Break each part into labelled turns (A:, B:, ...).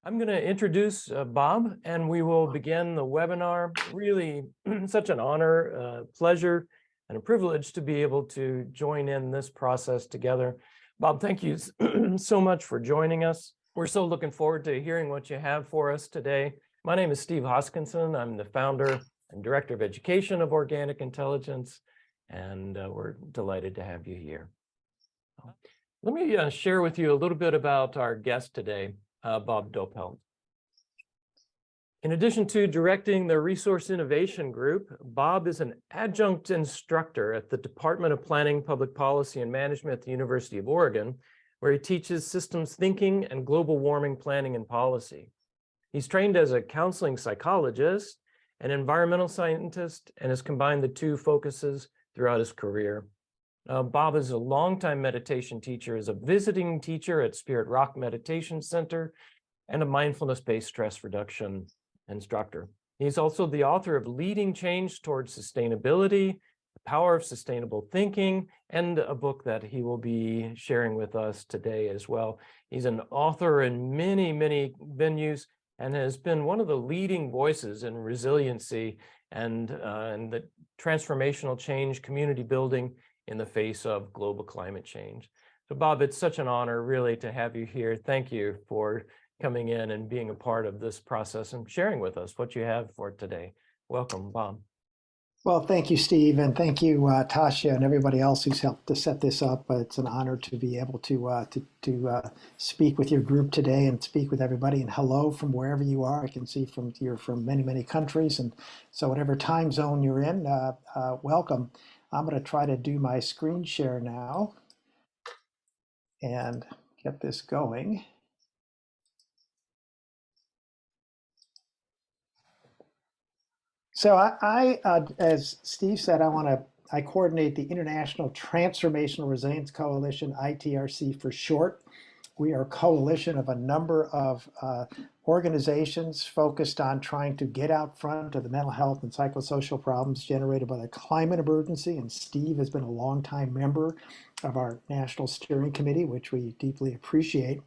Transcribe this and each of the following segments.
A: I'm going to introduce Bob, and we will begin the webinar. Really such an honor, pleasure, and a privilege to be able to join in this process together. Bob, thank you so much for joining us. We're so looking forward to hearing what you have for us today. My name is Steve Hoskinson. I'm the founder and director of education of Organic Intelligence, and we're delighted to have you here. Let me share with you a little bit about our guest today. Bob Doppelt. In addition to directing the Resource Innovation Group, Bob is an adjunct instructor at the Department of Planning, Public Policy, and Management at the University of Oregon, where he teaches systems thinking and global warming planning and policy. He's trained as a counseling psychologist, an environmental scientist, and has combined the two focuses throughout his career. Bob is a longtime meditation teacher, is a visiting teacher at Spirit Rock Meditation Center, and a mindfulness-based stress reduction instructor. He's also the author of Leading Change Towards Sustainability, The Power of Sustainable Thinking, and a book that he will be sharing with us today as well. He's an author in many, many venues and has been one of the leading voices in resiliency and the transformational change, community building, in the face of global climate change. So Bob, it's such an honor really to have you here. Thank you for coming in and being a part of this process and sharing with us what you have for today. Welcome, Bob.
B: Well, thank you, Steve, and thank you, Tasha, and everybody else who's helped to set this up. It's an honor to be able to speak with your group today and speak with everybody. And hello from wherever you are. I can see you're from many, many countries, and so whatever time zone you're in, welcome. I'm going to try to do my screen share now and get this going. So I as Steve said, I coordinate the International Transformational Resilience Coalition, ITRC for short. We are a coalition of a number of organizations focused on trying to get out front of the mental health and psychosocial problems generated by the climate emergency. And Steve has been a longtime member of our National Steering Committee, which we deeply appreciate.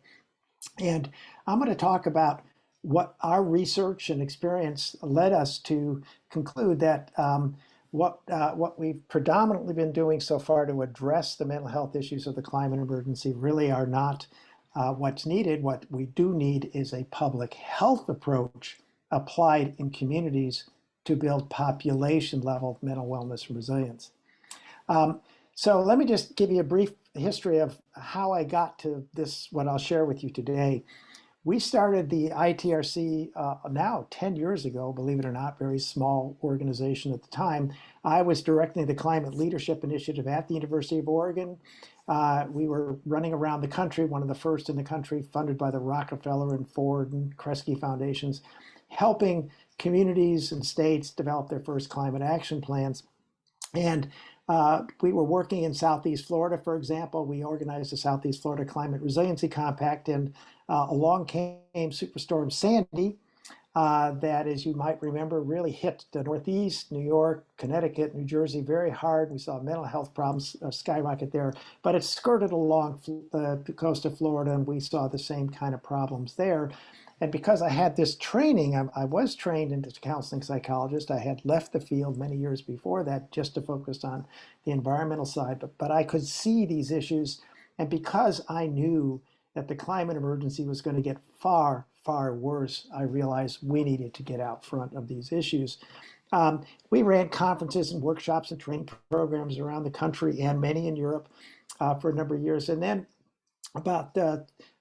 B: And I'm going to talk about what our research and experience led us to conclude that what we've predominantly been doing so far to address the mental health issues of the climate emergency really are not what's needed. What we do need is a public health approach applied in communities to build population level mental wellness and resilience. So let me just give you a brief history of how I got to this, what I'll share with you today. We started the ITRC now 10 years ago, believe it or not, very small organization at the time. I was directing the Climate Leadership Initiative at the University of Oregon. We were running around the country, one of the first in the country, funded by the Rockefeller and Ford and Kresge Foundations, helping communities and states develop their first climate action plans. And we were working in Southeast Florida, for example. We organized the Southeast Florida Climate Resiliency Compact, and along came Superstorm Sandy, that, as you might remember, really hit the Northeast, New York, Connecticut, New Jersey very hard. We saw mental health problems skyrocket there, but it skirted along the coast of Florida, and we saw the same kind of problems there. And because I had this training, I was trained as a counseling psychologist. I had left the field many years before that just to focus on the environmental side, but I could see these issues. And because I knew that the climate emergency was going to get far, far worse, I realized we needed to get out front of these issues. We ran conferences and workshops and training programs around the country and many in Europe for a number of years. And then about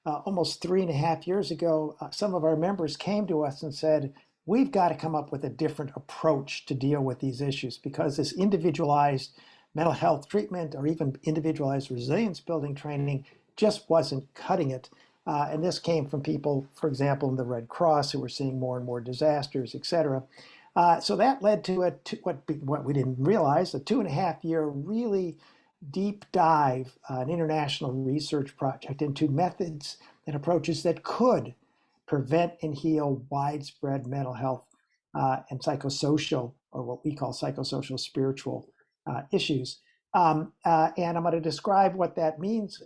B: almost 3.5 years ago, some of our members came to us and said, we've got to come up with a different approach to deal with these issues, because this individualized mental health treatment or even individualized resilience building training just wasn't cutting it. And this came from people, for example, in the Red Cross, who were seeing more and more disasters, et cetera. So that led to what we didn't realize, a 2.5-year really deep dive, an international research project into methods and approaches that could prevent and heal widespread mental health and psychosocial, or what we call psychosocial spiritual issues. And I'm going to describe what that means.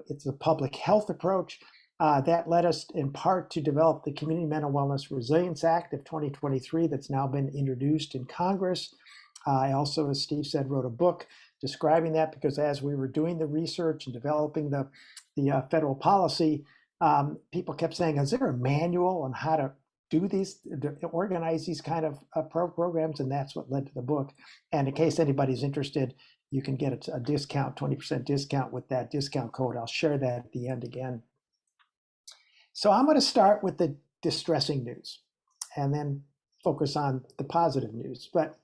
B: It's a public health approach. That led us in part to develop the Community Mental Wellness Resilience Act of 2023 that's now been introduced in Congress. I also, as Steve said, wrote a book describing that, because as we were doing the research and developing the federal policy, people kept saying, is there a manual on how to do these, organize these kind of programs? And that's what led to the book. And in case anybody's interested, you can get a discount, 20% discount with that discount code. I'll share that at the end again. So I'm going to start with the distressing news and then focus on the positive news. But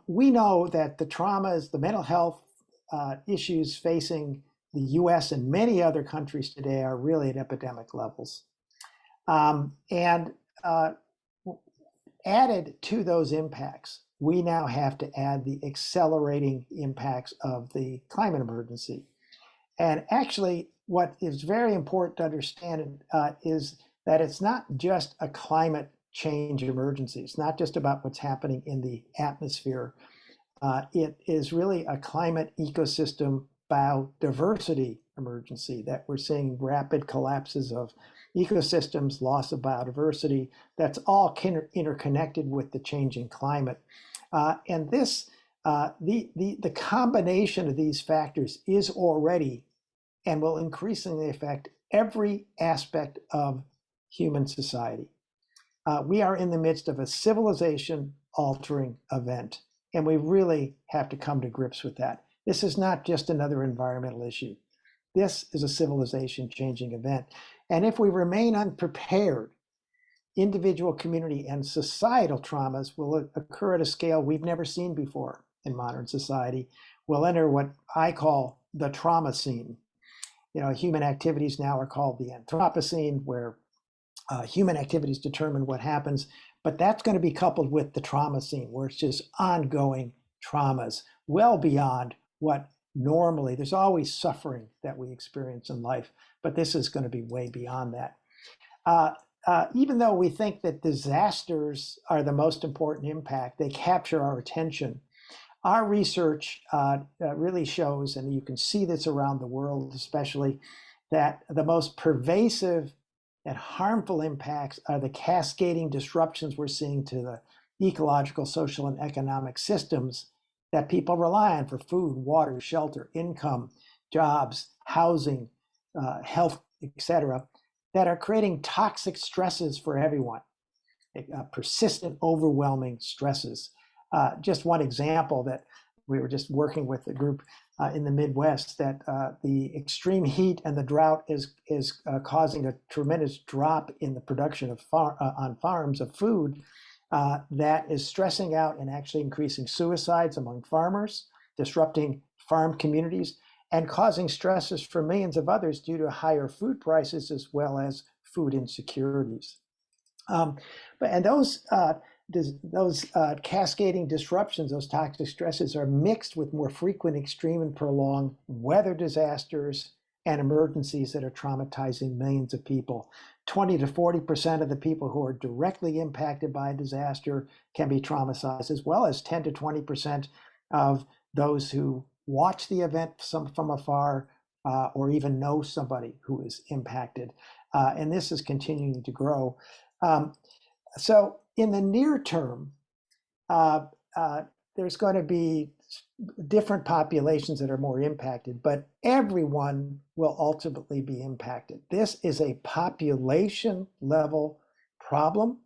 B: we know that the traumas, the mental health issues facing the US and many other countries today are really at epidemic levels. And added to those impacts, we now have to add the accelerating impacts of the climate emergency. And actually, what is very important to understand is that it's not just a climate change emergency. It's not just about what's happening in the atmosphere. It is really a climate ecosystem biodiversity emergency that we're seeing rapid collapses of ecosystems, loss of biodiversity. That's all interconnected with the changing climate. And this, the combination of these factors is already and will increasingly affect every aspect of human society. We are in the midst of a civilization-altering event, and we really have to come to grips with that. This is not just another environmental issue. This is a civilization-changing event. And if we remain unprepared, individual, community, and societal traumas will occur at a scale we've never seen before in modern society. We'll enter what I call the trauma scene. You know, human activities now are called the Anthropocene, where human activities determine what happens, but that's going to be coupled with the trauma scene, where it's just ongoing traumas, well beyond what normally, there's always suffering that we experience in life, but this is going to be way beyond that. Even though we think that disasters are the most important impact, they capture our attention. Our research really shows, and you can see this around the world especially, that the most pervasive and harmful impacts are the cascading disruptions we're seeing to the ecological, social, and economic systems that people rely on for food, water, shelter, income, jobs, housing, health, etc., that are creating toxic stresses for everyone, persistent, overwhelming stresses. Just one example that we were just working with a group in the Midwest, that the extreme heat and the drought is causing a tremendous drop in the production of on farms of food that is stressing out and actually increasing suicides among farmers, disrupting farm communities, and causing stresses for millions of others due to higher food prices as well as food insecurities. And those cascading disruptions, those toxic stresses, are mixed with more frequent, extreme, and prolonged weather disasters and emergencies that are traumatizing millions of people. 20 to 40% of the people who are directly impacted by a disaster can be traumatized, as well as 10 to 20% of those who watch the event from afar or even know somebody who is impacted. And this is continuing to grow. So in the near term, there's going to be different populations that are more impacted, but everyone will ultimately be impacted. This is a population level problem.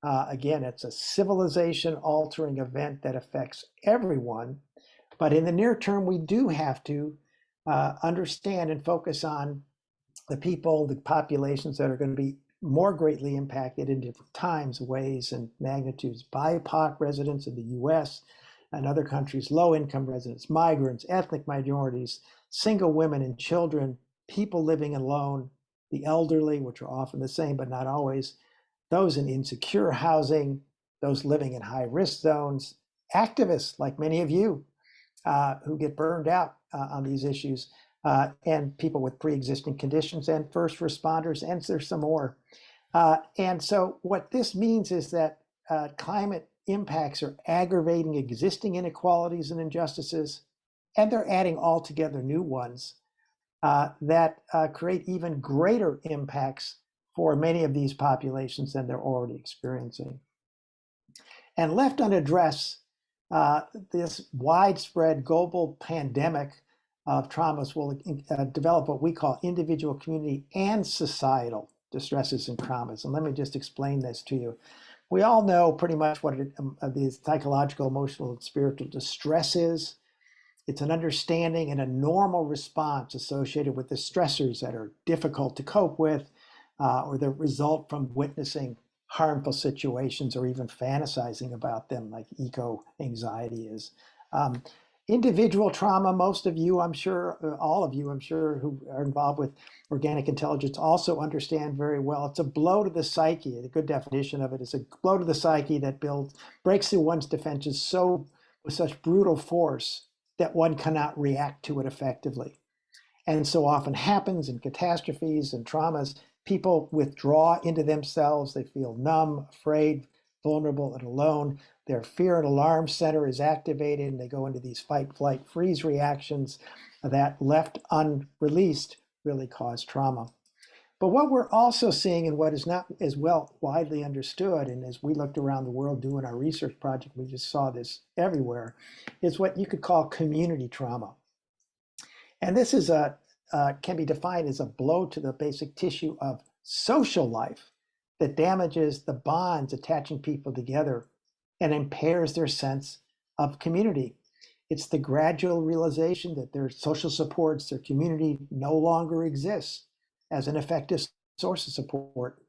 B: Again, it's a civilization altering event that affects everyone. But in the near term, we do have to understand and focus on the people, the populations that are going to be more greatly impacted in different times, ways, and magnitudes. BIPOC residents in the US and other countries, low-income residents, migrants, ethnic minorities, single women and children, people living alone, the elderly, which are often the same but not always, those in insecure housing, those living in high-risk zones, activists like many of you who get burned out on these issues, and people with pre-existing conditions, and first responders, and there's some more. And so what this means is that climate impacts are aggravating existing inequalities and injustices, and they're adding altogether new ones. that create even greater impacts for many of these populations than they're already experiencing. And left unaddressed, this widespread global pandemic of traumas will develop what we call individual, community, and societal distresses and traumas. And let me just explain this to you. We all know pretty much what the psychological, emotional, and spiritual distress is. It's an understanding and a normal response associated with the stressors that are difficult to cope with, or that result from witnessing harmful situations or even fantasizing about them, like eco-anxiety is. Individual trauma, most of you, I'm sure, all of you, I'm sure, who are involved with organic intelligence also understand very well. It's a blow to the psyche. A good definition of it is a blow to the psyche that breaks through one's defenses with such brutal force that one cannot react to it effectively. And so often happens in catastrophes and traumas. People withdraw into themselves. They feel numb, afraid, vulnerable, and alone. Their fear and alarm center is activated, and they go into these fight, flight, freeze reactions that, left unreleased, really cause trauma. But what we're also seeing, and what is not as well widely understood, and as we looked around the world doing our research project, we just saw this everywhere, is what you could call community trauma. And this is can be defined as a blow to the basic tissue of social life that damages the bonds attaching people together and impairs their sense of community. It's the gradual realization that their social supports, their community no longer exists as an effective source of support,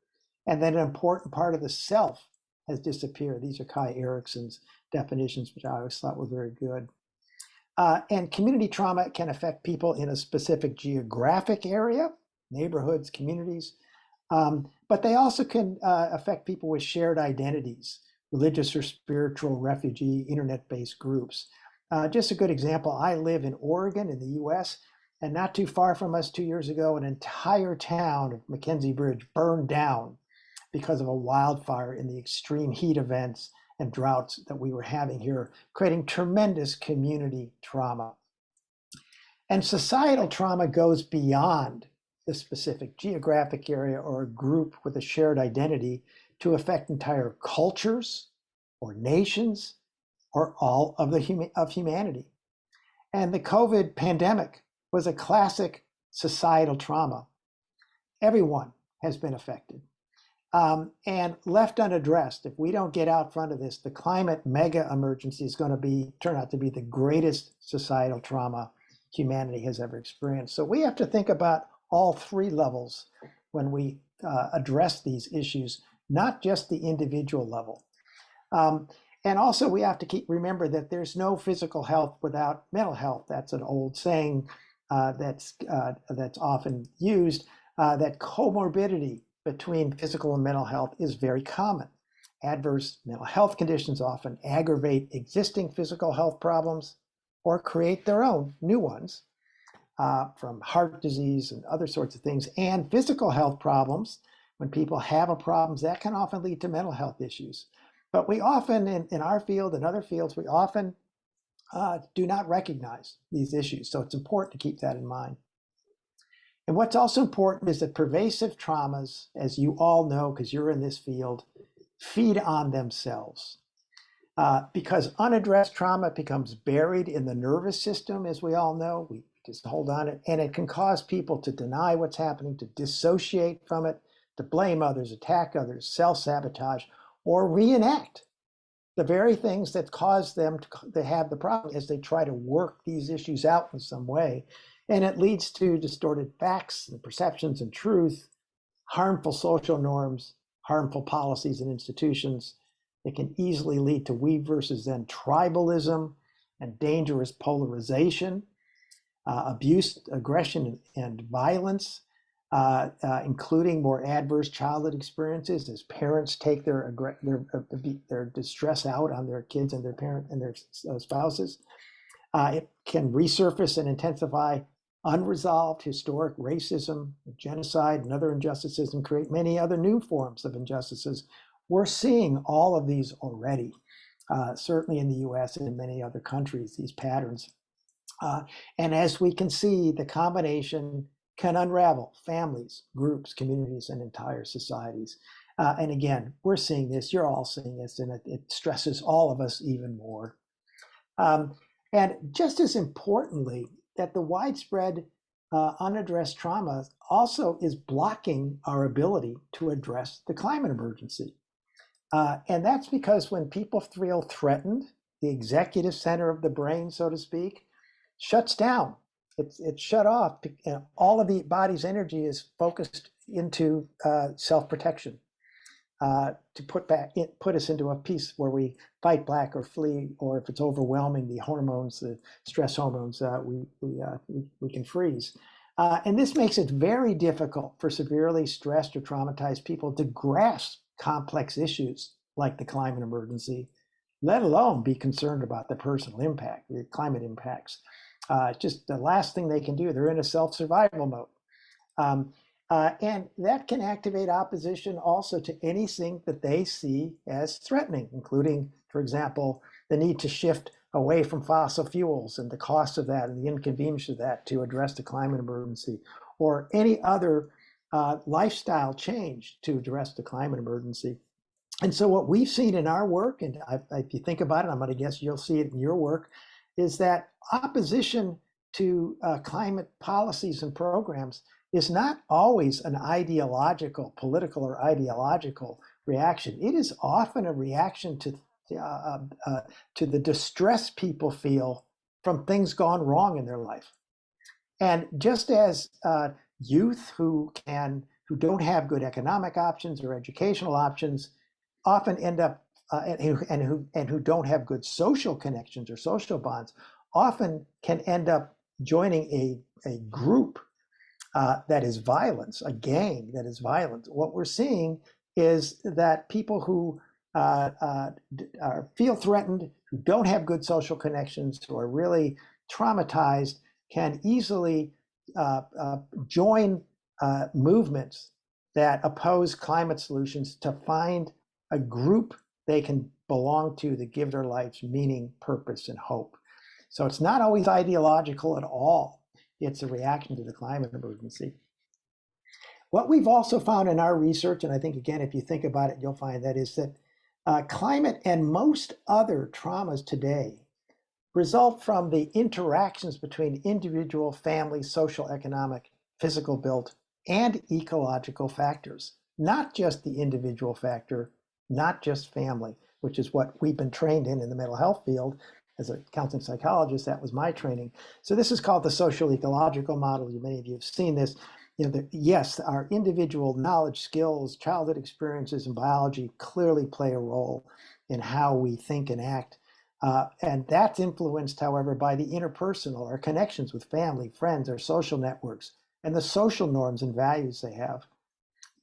B: and that an important part of the self has disappeared. These are Kai Erickson's definitions, which I always thought were very good. And community trauma can affect people in a specific geographic area, neighborhoods, communities, but they also can affect people with shared identities, religious or spiritual, refugee, internet-based groups. Just a good example, I live in Oregon in the US, and not too far from us 2 years ago, an entire town of Mackenzie Bridge burned down because of a wildfire in the extreme heat events and droughts that we were having here, creating tremendous community trauma. And societal trauma goes beyond the specific geographic area or a group with a shared identity to affect entire cultures or nations or all of humanity. And the COVID pandemic was a classic societal trauma. Everyone has been affected. And left unaddressed, if we don't get out front of this, the climate mega emergency is going to turn out to be the greatest societal trauma humanity has ever experienced. So we have to think about all three levels when we address these issues, not just the individual level. And also we have to remember that there's no physical health without mental health. That's an old saying that's often used, that comorbidity between physical and mental health is very common. Adverse mental health conditions often aggravate existing physical health problems or create their own new ones, from heart disease and other sorts of things. And physical health problems, when people have a problem, that can often lead to mental health issues. But we often, in our field and other fields, we often do not recognize these issues. So it's important to keep that in mind. And what's also important is that pervasive traumas, as you all know, because you're in this field, feed on themselves. Because unaddressed trauma becomes buried in the nervous system, as we all know. We just hold on it, and it can cause people to deny what's happening, to dissociate from it, to blame others, attack others, self-sabotage, or reenact the very things that cause them to have the problem as they try to work these issues out in some way. And it leads to distorted facts and perceptions and truth, harmful social norms, harmful policies and institutions. It can easily lead to we versus them tribalism and dangerous polarization, abuse, aggression, and violence, including more adverse childhood experiences as parents take their distress out on their kids and their parent and their spouses. It can resurface and intensify unresolved historic racism, genocide, and other injustices, and create many other new forms of injustices. We're seeing all of these already, certainly in the US and in many other countries, these patterns. And as we can see, the combination can unravel families, groups, communities, and entire societies. And again, we're seeing this, you're all seeing this, and it stresses all of us even more. And just as importantly, that the widespread unaddressed trauma also is blocking our ability to address the climate emergency. And that's because when people feel threatened, the executive center of the brain, so to speak, shuts down. It's shut off. All of the body's energy is focused into self-protection to put us into a piece where we fight back or flee, or if it's overwhelming, the hormones, the stress hormones, we can freeze. And this makes it very difficult for severely stressed or traumatized people to grasp complex issues like the climate emergency, let alone be concerned about the personal impact, the climate impacts. Just the last thing they can do. They're in a self-survival mode. And that can activate opposition also to anything that they see as threatening, including, for example, the need to shift away from fossil fuels and the cost of that and the inconvenience of that to address the climate emergency, or any other lifestyle change to address the climate emergency. And so what we've seen in our work, and if you think about it, I'm going to guess you'll see it in your work, is that opposition to climate policies and programs is not always an ideological, political or ideological reaction. It is often a reaction to the distress people feel from things gone wrong in their life. And just as youth who don't have good economic options or educational options often end up and who don't have good social connections or social bonds often can end up joining a group that is violence, a gang that is violent. What we're seeing is that people who feel threatened, who don't have good social connections, who are really traumatized, can easily join movements that oppose climate solutions to find a group they can belong to that give their lives meaning, purpose, and hope. So it's not always ideological at all. It's a reaction to the climate emergency. What we've also found in our research, and I think, again, if you think about it, you'll find that is that climate and most other traumas today result from the interactions between individual, family, social, economic, physical built, and ecological factors, not just the individual factor, not just family, which is what we've been trained in the mental health field. As a counseling psychologist, that was my training. So this is called the social-ecological model. Many of you have seen this. Yes, our individual knowledge, skills, childhood experiences, and biology clearly play a role in how we think and act. And that's influenced, however, by the interpersonal, our connections with family, friends, our social networks, and the social norms and values they have.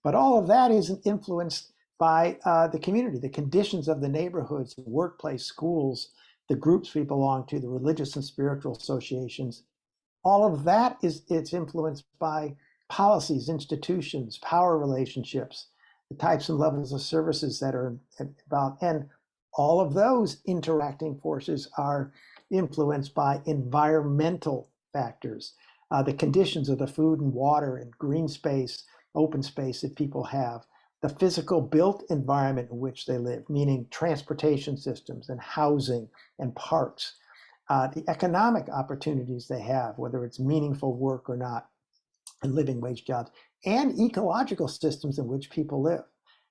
B: But all of that isn't influenced by the community, the conditions of the neighborhoods, the workplace, schools, the groups we belong to, the religious and spiritual associations. All of that it's influenced by policies, institutions, power relationships, the types and levels of services that are about. And all of those interacting forces are influenced by environmental factors, the conditions of the food and water and green space, open space that people have, the physical built environment in which they live, meaning transportation systems and housing and parks, the economic opportunities they have, whether it's meaningful work or not, and living wage jobs, and ecological systems in which people live.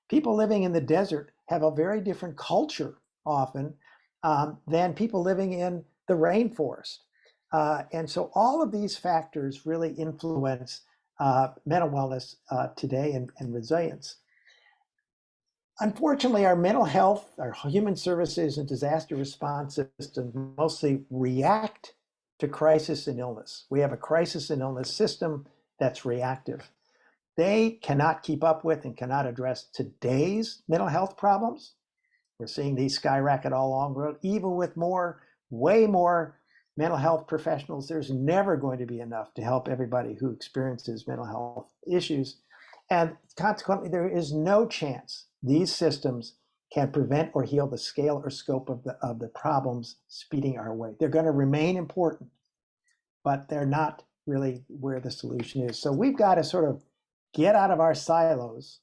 B: People living in the desert have a very different culture often than people living in the rainforest. And so all of these factors really influence mental wellness today and resilience. Unfortunately, our mental health, our human services and disaster response systems mostly react to crisis and illness. We have a crisis and illness system that's reactive. They cannot keep up with and cannot address today's mental health problems. We're seeing these skyrocket all along the road, even with way more mental health professionals. There's never going to be enough to help everybody who experiences mental health issues. And consequently, there is no chance these systems can prevent or heal the scale or scope of the problems speeding our way. They're going to remain important, but they're not really where the solution is. So we've got to sort of get out of our silos.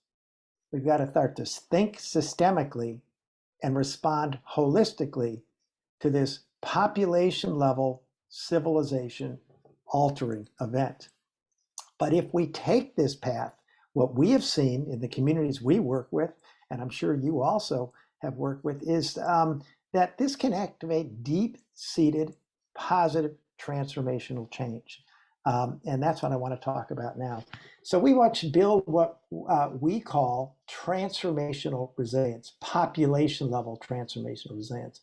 B: We've got to start to think systemically and respond holistically to this population level civilization altering event. But if we take this path, what we have seen in the communities we work with, and I'm sure you also have worked with, is that this can activate deep-seated positive transformational change. And that's what I want to talk about now. So we want to build what we call transformational resilience, population level transformational resilience.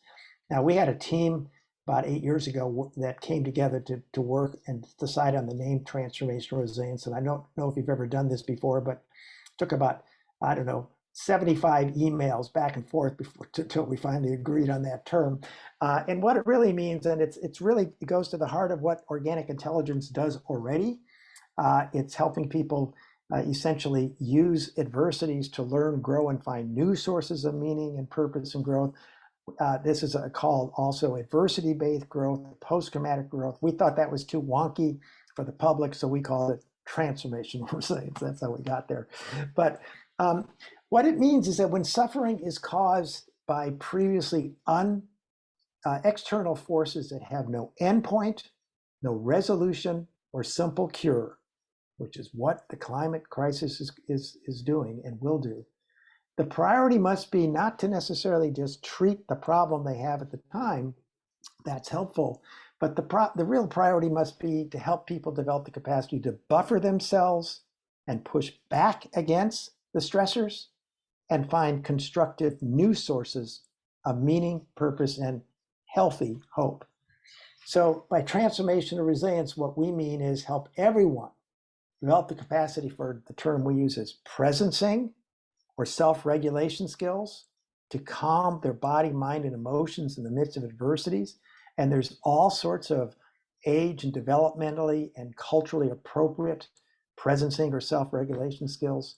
B: Now, we had a team about 8 years ago that came together to work and decide on the name transformational resilience. And I don't know if you've ever done this before, but it took about, I don't know, 75 emails back and forth until we finally agreed on that term. And what it really means, and it goes to the heart of what organic intelligence does already. It's helping people essentially use adversities to learn, grow, and find new sources of meaning and purpose and growth. This is called also adversity-based growth, post-traumatic growth. We thought that was too wonky for the public, so we called it transformational resilience. That's how we got there. But what it means is that when suffering is caused by previously external forces that have no endpoint, no resolution, or simple cure, which is what the climate crisis is doing and will do, the priority must be not to necessarily just treat the problem they have at the time. That's helpful. But the real priority must be to help people develop the capacity to buffer themselves and push back against the stressors and find constructive new sources of meaning, purpose, and healthy hope. So by transformational resilience, what we mean is help everyone develop the capacity for the term we use as presencing, or self-regulation skills to calm their body, mind, and emotions in the midst of adversities. And there's all sorts of age and developmentally and culturally appropriate presencing or self-regulation skills,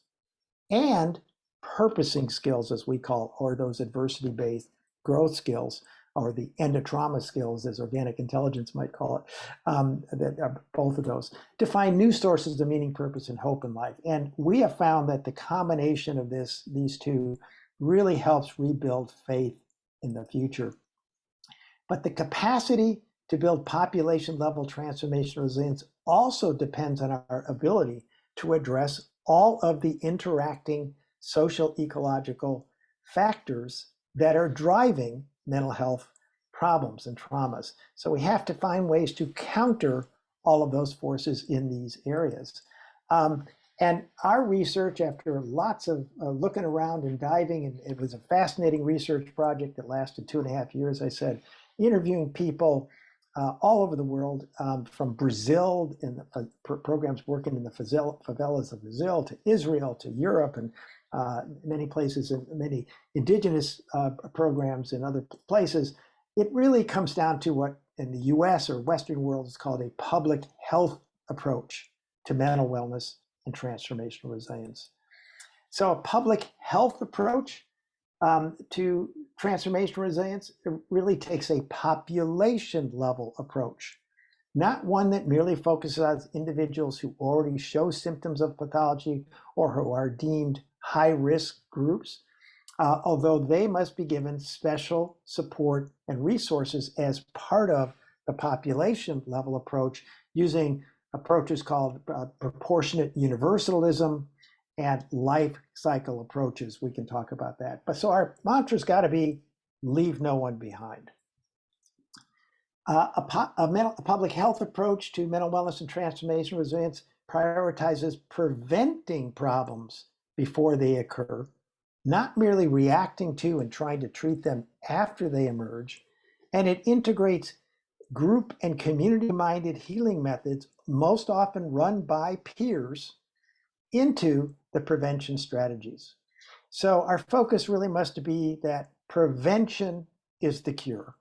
B: and purposing skills, as we call, or those adversity-based growth skills, or the end-of-trauma skills, as organic intelligence might call it, that are both of those, to find new sources of meaning, purpose, and hope in life. And we have found that the combination of these two really helps rebuild faith in the future. But the capacity to build population-level transformational resilience also depends on our ability to address all of the interacting social-ecological factors that are driving mental health problems and traumas. So we have to find ways to counter all of those forces in these areas. And our research, after lots of looking around and diving, and it was a fascinating research project that lasted 2.5 years, I said, interviewing people all over the world, from Brazil, in the programs working in the favelas of Brazil, to Israel, to Europe, and many places, and many indigenous programs in other places. It really comes down to what in the US or Western world is called a public health approach to mental wellness and transformational resilience. So a public health approach to transformational resilience really takes a population level approach, not one that merely focuses on individuals who already show symptoms of pathology or who are deemed high-risk groups, although they must be given special support and resources as part of the population level approach, using approaches called proportionate universalism and life cycle approaches. We can talk about that. But so our mantra's got to be leave no one behind. A public health approach to mental wellness and transformational resilience prioritizes preventing problems before they occur, not merely reacting to and trying to treat them after they emerge. And it integrates group and community-minded healing methods, most often run by peers, into the prevention strategies. So our focus really must be that prevention is the cure.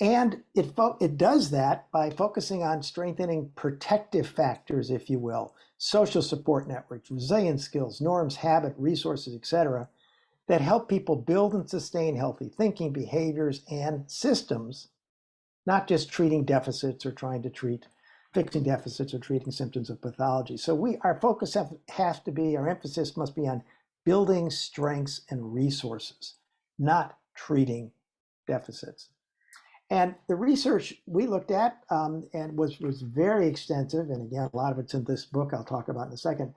B: And it does that by focusing on strengthening protective factors, if you will, social support networks, resilience skills, norms, habit, resources, etc., that help people build and sustain healthy thinking, behaviors, and systems not just treating deficits or trying to fixing deficits or treating symptoms of pathology. So our focus has to be, our emphasis must be on building strengths and resources, not treating deficits. And the research we looked at and was very extensive, and again, a lot of it's in this book I'll talk about in a second.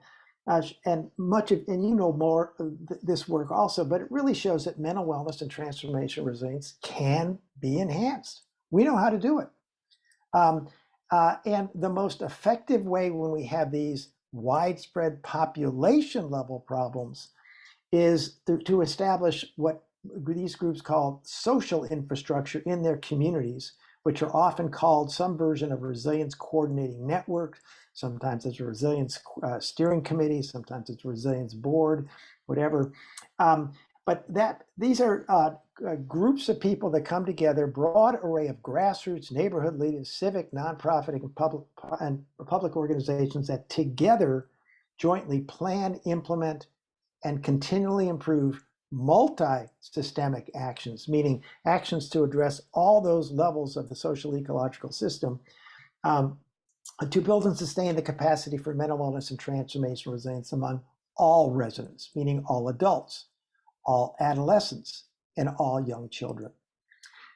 B: And you know more of this work also, but it really shows that mental wellness and transformation resilience can be enhanced. We know how to do it. And the most effective way when we have these widespread population level problems is to establish what these groups call social infrastructure in their communities, which are often called some version of resilience coordinating network. Sometimes it's a resilience steering committee, sometimes it's a resilience board, whatever. But these are groups of people that come together, broad array of grassroots, neighborhood leaders, civic, nonprofit, and public organizations that together jointly plan, implement, and continually improve multi-systemic actions, meaning actions to address all those levels of the social ecological system, to build and sustain the capacity for mental wellness and transformational resilience among all residents, meaning all adults, all adolescents, and all young children.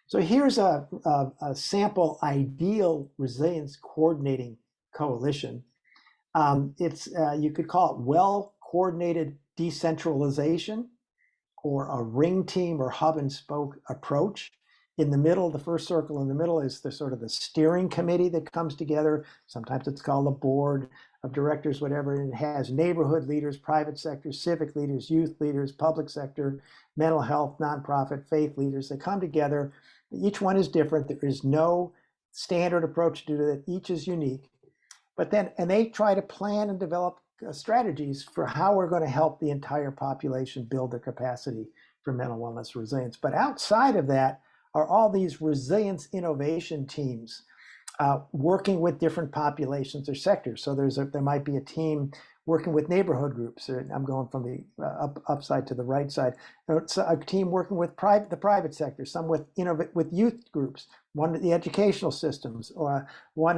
B: So here's a sample ideal resilience coordinating coalition. You could call it well-coordinated decentralization, or a ring team or hub and spoke approach. In the middle, the first circle in the middle is the sort of the steering committee that comes together. Sometimes it's called a board of directors, whatever, and it has neighborhood leaders, private sector, civic leaders, youth leaders, public sector, mental health, nonprofit, faith leaders. They come together. Each one is different. There is no standard approach to it. Each is unique. And they try to plan and develop strategies for how we're going to help the entire population build their capacity for mental wellness resilience. But outside of that are all these resilience innovation teams working with different populations or sectors. So there might be a team working with neighborhood groups. I'm going from the upside to the right side. It's a team working with the private sector, some with youth groups, one with the educational systems, or one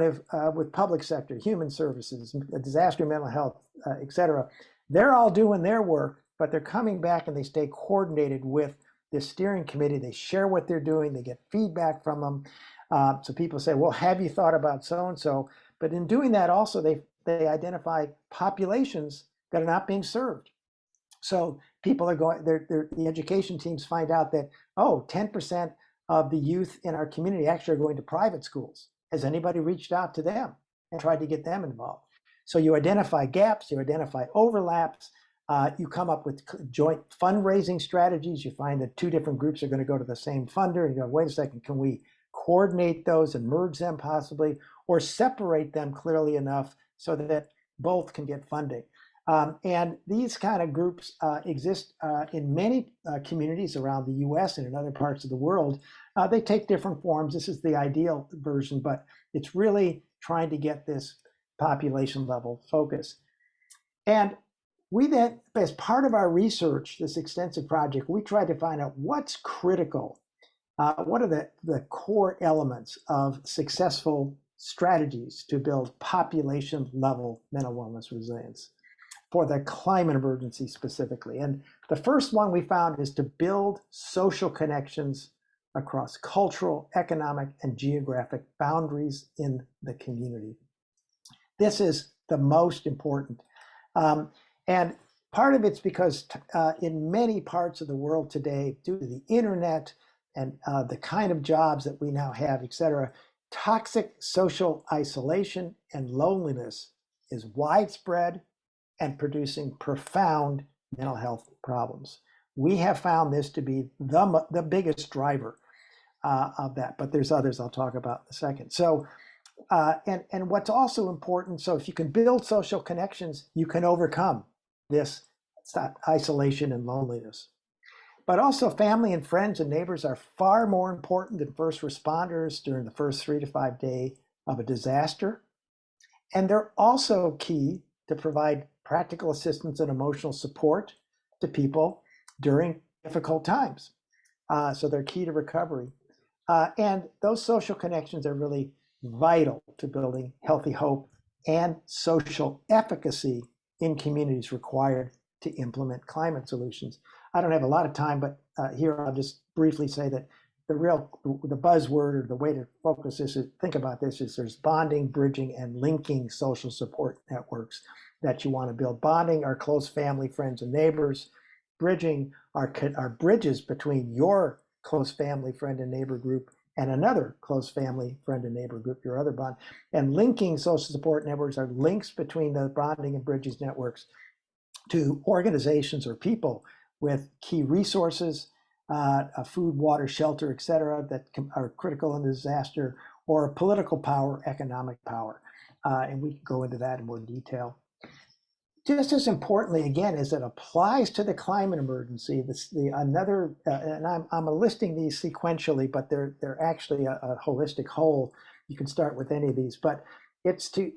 B: with public sector, human services, disaster mental health, et cetera. They're all doing their work, but they're coming back and they stay coordinated with this steering committee. They share what they're doing. They get feedback from them. So people say, well, have you thought about so-and-so? But in doing that also, they identify populations that are not being served. So people are the education teams find out that, 10% of the youth in our community actually are going to private schools. Has anybody reached out to them and tried to get them involved? So you identify gaps, you identify overlaps, you come up with joint fundraising strategies. You find that two different groups are going to go to the same funder, and you go, wait a second, can we coordinate those and merge them possibly, or separate them clearly enough so that both can get funding? And these kind of groups exist in many communities around the US and in other parts of the world. They take different forms. This is the ideal version, but it's really trying to get this population level focus. And we then, as part of our research, this extensive project, we tried to find out what's critical. What are the core elements of successful strategies to build population level mental wellness resilience for the climate emergency specifically? And the first one we found is to build social connections across cultural, economic, and geographic boundaries in the community. This is the most important. And part of it's because in many parts of the world today, due to the internet and the kind of jobs that we now have, et cetera, toxic social isolation and loneliness is widespread and producing profound mental health problems. We have found this to be the biggest driver of that, but there's others I'll talk about in a second. So, and what's also important, so if you can build social connections, you can overcome this isolation and loneliness. But also family and friends and neighbors are far more important than first responders during the first 3 to 5 days of a disaster. And they're also key to provide practical assistance and emotional support to people during difficult times. So they're key to recovery. And those social connections are really vital to building healthy hope and social efficacy in communities required to implement climate solutions. I don't have a lot of time, but here I'll just briefly say that the buzzword or the way to focus this is, think about this, is there's bonding, bridging, and linking social support networks that you want to build. Bonding are close family, friends, and neighbors. Bridging are bridges between your close family, friend, and neighbor group and another close family, friend, and neighbor group, your other bond. And linking social support networks are links between the bonding and bridges networks to organizations or people with key resources, food, water, shelter, et cetera, that are critical in disaster, or political power, economic power. And we can go into that in more detail. Just as importantly, again, as it applies to the climate emergency, and I'm listing these sequentially, but they're actually a holistic whole. You can start with any of these, but it's to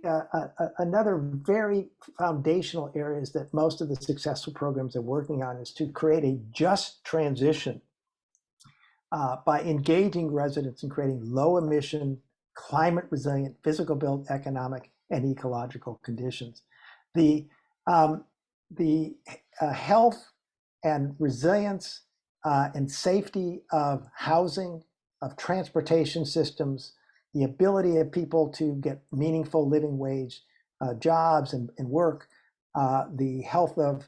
B: another very foundational areas that most of the successful programs are working on is to create a just transition by engaging residents and creating low emission, climate resilient, physical built, economic, and ecological conditions. The health and resilience and safety of housing, of transportation systems, the ability of people to get meaningful living wage jobs and work, the health of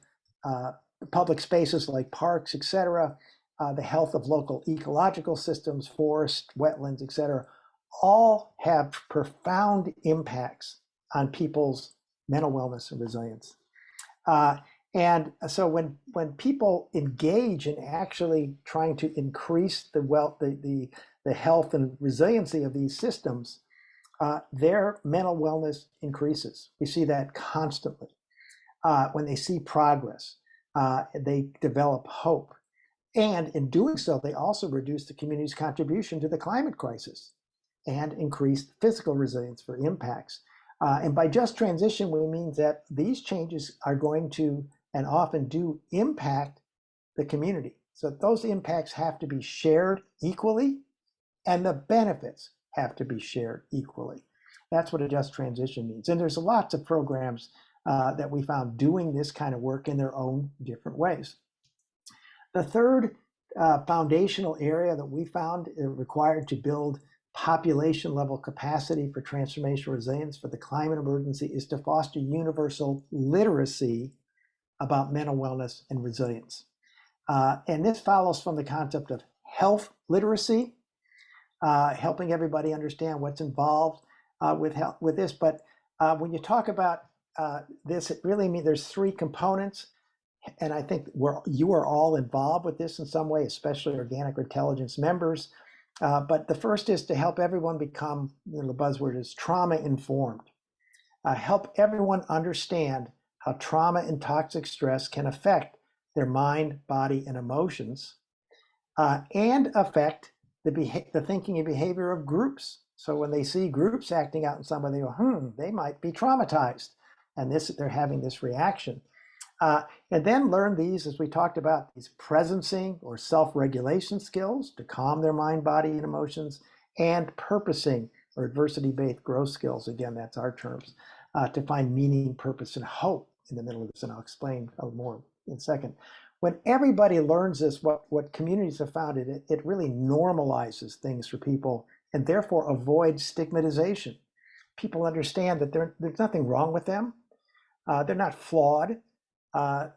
B: public spaces like parks, et cetera, the health of local ecological systems, forests, wetlands, et cetera, all have profound impacts on people's mental wellness and resilience. And so when people engage in actually trying to increase the health and resiliency of these systems, their mental wellness increases. We see that constantly. When they see progress, they develop hope. And in doing so, they also reduce the community's contribution to the climate crisis and increase physical resilience for impacts. And by just transition, we mean that these changes are going to, and often do, impact the community. So those impacts have to be shared equally, and the benefits have to be shared equally. That's what a just transition means. And there's lots of programs that we found doing this kind of work in their own different ways. The third foundational area that we found required to build population level capacity for transformational resilience for the climate emergency is to foster universal literacy about mental wellness and resilience. And this follows from the concept of health literacy, helping everybody understand what's involved with this. But when you talk about this, it really means there's three components. And I think you are all involved with this in some way, especially organic intelligence members. But the first is to help everyone become, the buzzword is trauma informed. Help everyone understand how trauma and toxic stress can affect their mind, body, and emotions, and affect the thinking and behavior of groups. So when they see groups acting out in some way, they go, they might be traumatized. And they're having this reaction. And then learn these, as we talked about, these presencing or self-regulation skills to calm their mind, body, and emotions, and purposing or adversity-based growth skills. Again, that's our terms, to find meaning, purpose, and hope in the middle of this. And I'll explain a little more in a second. When everybody learns this, what communities have found, it really normalizes things for people and therefore avoids stigmatization. People understand that there's nothing wrong with them. They're not flawed.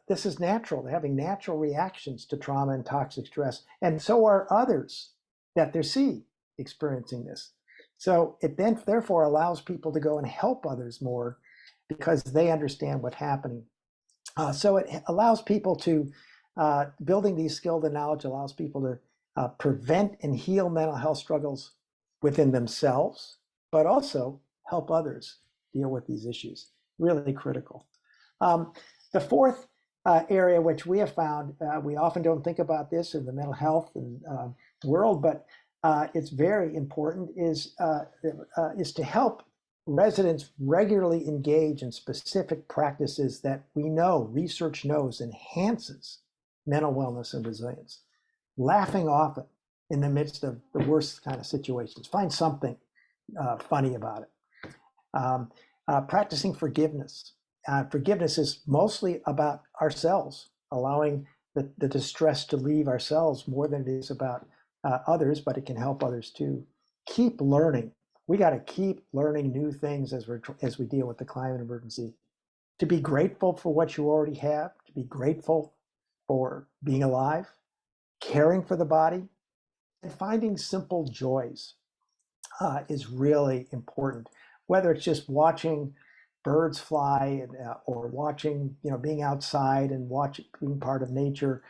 B: This is natural. They're having natural reactions to trauma and toxic stress. And so are others that they see experiencing this. So it then therefore allows people to go and help others more because they understand what's happening. So it allows people to, building these skills and knowledge allows people to prevent and heal mental health struggles within themselves, but also help others deal with these issues. Really critical. The fourth area which we have found, we often don't think about this in the mental health and, world, but it's very important, is to help residents regularly engage in specific practices that we know, research knows, enhances mental wellness and resilience. Laughing often, in the midst of the worst kind of situations. Find something funny about it. Practicing forgiveness. Forgiveness is mostly about ourselves, allowing the distress to leave ourselves more than it is about others, but it can help others too. Keep learning. We got to keep learning new things as we deal with the climate emergency. To be grateful for what you already have, to be grateful for being alive, caring for the body, and finding simple joys is really important. Whether it's just watching birds fly or watching, being outside and being part of nature,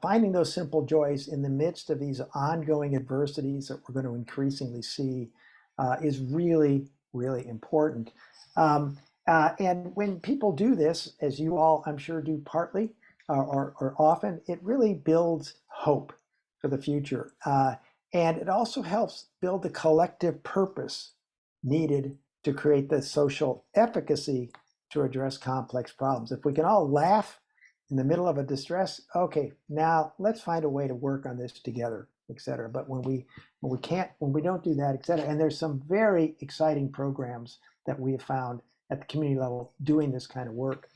B: finding those simple joys in the midst of these ongoing adversities that we're going to increasingly see is really, really important. And when people do this, as you all, I'm sure, do partly or often, it really builds hope for the future. And it also helps build the collective purpose needed to create the social efficacy to address complex problems. If we can all laugh in the middle of a distress, okay, now let's find a way to work on this together, et cetera. But when we don't do that, et cetera, and there's some very exciting programs that we have found at the community level doing this kind of work.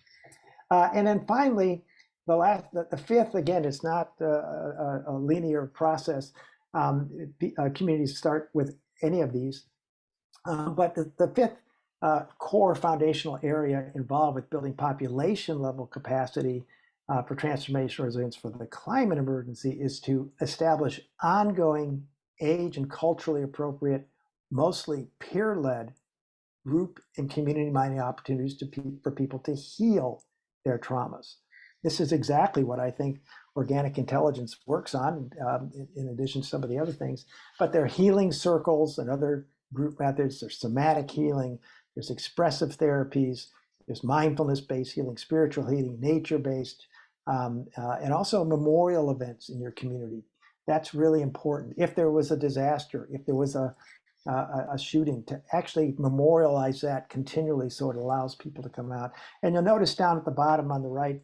B: And then finally, the fifth, again, it's not a linear process. Communities start with any of these. But the fifth core foundational area involved with building population level capacity for transformational resilience for the climate emergency is to establish ongoing age and culturally appropriate, mostly peer-led group and community-minded opportunities for people to heal their traumas. This is exactly what I think organic intelligence works on, in addition to some of the other things. But there are healing circles and other group methods. There's somatic healing, there's expressive therapies, there's mindfulness-based healing, spiritual healing, nature-based, and also memorial events in your community. That's really important. If there was a disaster, if there was a shooting, to actually memorialize that continually so it allows people to come out. And you'll notice down at the bottom on the right,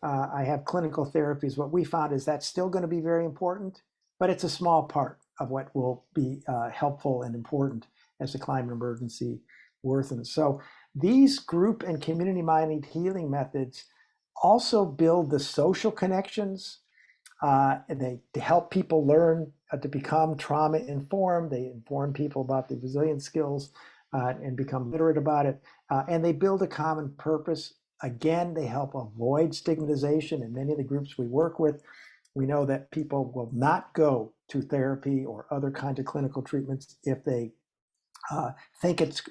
B: I have clinical therapies. What we found is that's still going to be very important, but it's a small part of what will be helpful and important as the climate emergency worsens. So these group and community-minded healing methods also build the social connections. And they help people learn to become trauma-informed. They inform people about the resilience skills and become literate about it. And they build a common purpose. Again, they help avoid stigmatization. In many of the groups we work with, we know that people will not go to therapy or other kinds of clinical treatments if they think it's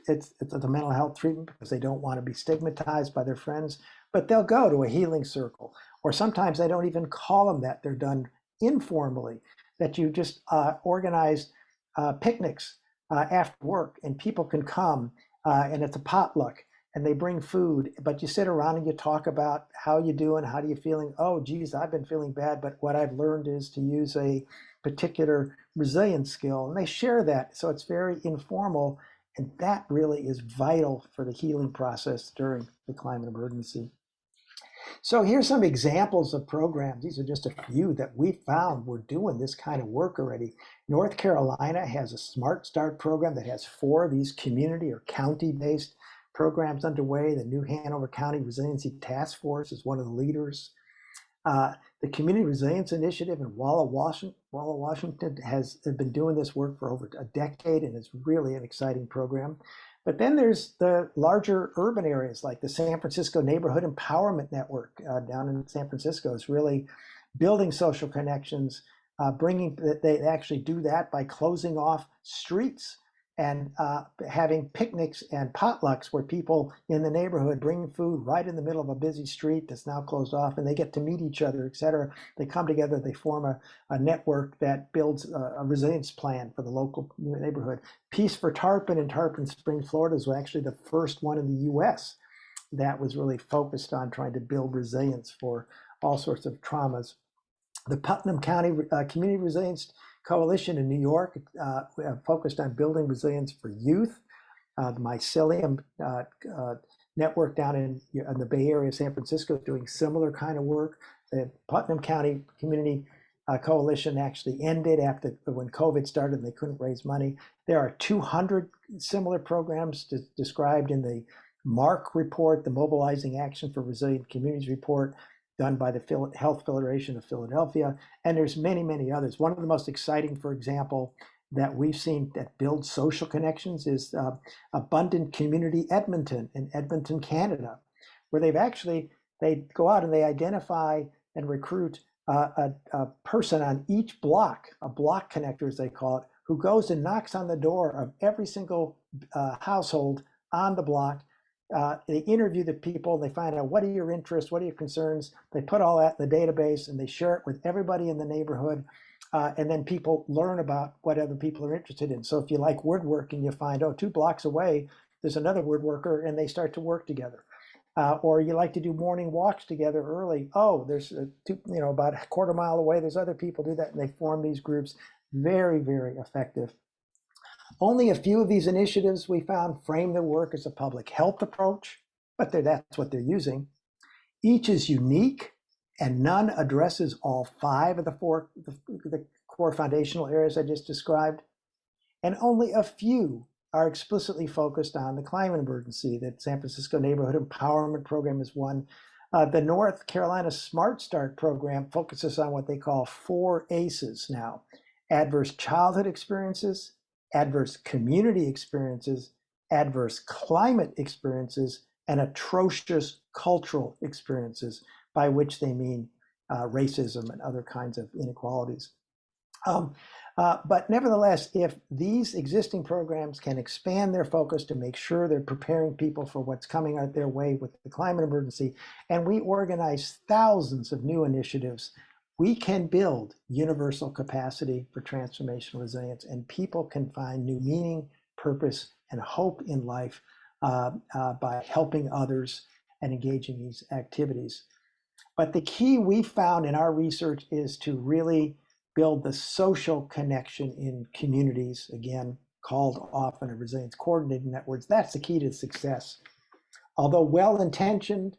B: a mental health treatment because they don't want to be stigmatized by their friends, but they'll go to a healing circle. Or sometimes they don't even call them that. They're done informally, that you just organize picnics after work and people can come and it's a potluck and they bring food, but you sit around and you talk about how you doing, how do you feeling? Oh, geez, I've been feeling bad, but what I've learned is to use a particular resilience skill. And they share that, so it's very informal. And that really is vital for the healing process during the climate emergency. So here's some examples of programs. These are just a few that we found were doing this kind of work already. North Carolina has a Smart Start program that has 4 of these community or county-based programs underway. The New Hanover County Resiliency Task Force is one of the leaders. The Community Resilience Initiative in Walla, Washington has been doing this work for over a decade, and it's really an exciting program. But then there's the larger urban areas like the San Francisco Neighborhood Empowerment Network down in San Francisco is really building social connections, they actually do that by closing off streets and having picnics and potlucks where people in the neighborhood bring food right in the middle of a busy street that's now closed off, and they get to meet each other, et cetera. They come together, they form a network that builds a resilience plan for the local neighborhood. Peace for Tarpon in Tarpon Springs, Florida is actually the first one in the US that was really focused on trying to build resilience for all sorts of traumas. The Putnam County Community Resilience Coalition in New York focused on building resilience for youth. The Mycelium network down in the Bay Area of San Francisco is doing similar kind of work. The Putnam County Community coalition actually ended when COVID started and they couldn't raise money. There are 200 similar programs described in the MARC report, the Mobilizing Action for Resilient Communities report, done by the Health Federation of Philadelphia. And there's many, many others. One of the most exciting, for example, that we've seen that builds social connections is Abundant Community Edmonton in Edmonton, Canada, where they go out and they identify and recruit a person on each block, a block connector as they call it, who goes and knocks on the door of every single household on the block. They interview the people, they find out what are your interests, what are your concerns. They put all that in the database and they share it with everybody in the neighborhood. And then people learn about what other people are interested in. So if you like woodworking, you find, 2 blocks away, there's another woodworker and they start to work together. Or you like to do morning walks together early. There's about a quarter mile away, there's other people do that, and they form these groups. Very, very effective. Only a few of these initiatives we found frame their work as a public health approach, but that's what they're using. Each is unique, and none addresses all 5 of the core foundational areas I just described. And only a few are explicitly focused on the climate emergency. The San Francisco Neighborhood Empowerment Program is one. The North Carolina Smart Start program focuses on what they call 4 ACEs now: adverse childhood experiences, adverse community experiences, adverse climate experiences, and atrocious cultural experiences, by which they mean racism and other kinds of inequalities. But nevertheless, if these existing programs can expand their focus to make sure they're preparing people for what's coming out their way with the climate emergency, and we organize thousands of new initiatives, we can build universal capacity for transformational resilience, and people can find new meaning, purpose, and hope in life by helping others and engaging these activities. But the key we found in our research is to really build the social connection in communities, again, called often a resilience coordinating networks. That's the key to success. Although well-intentioned,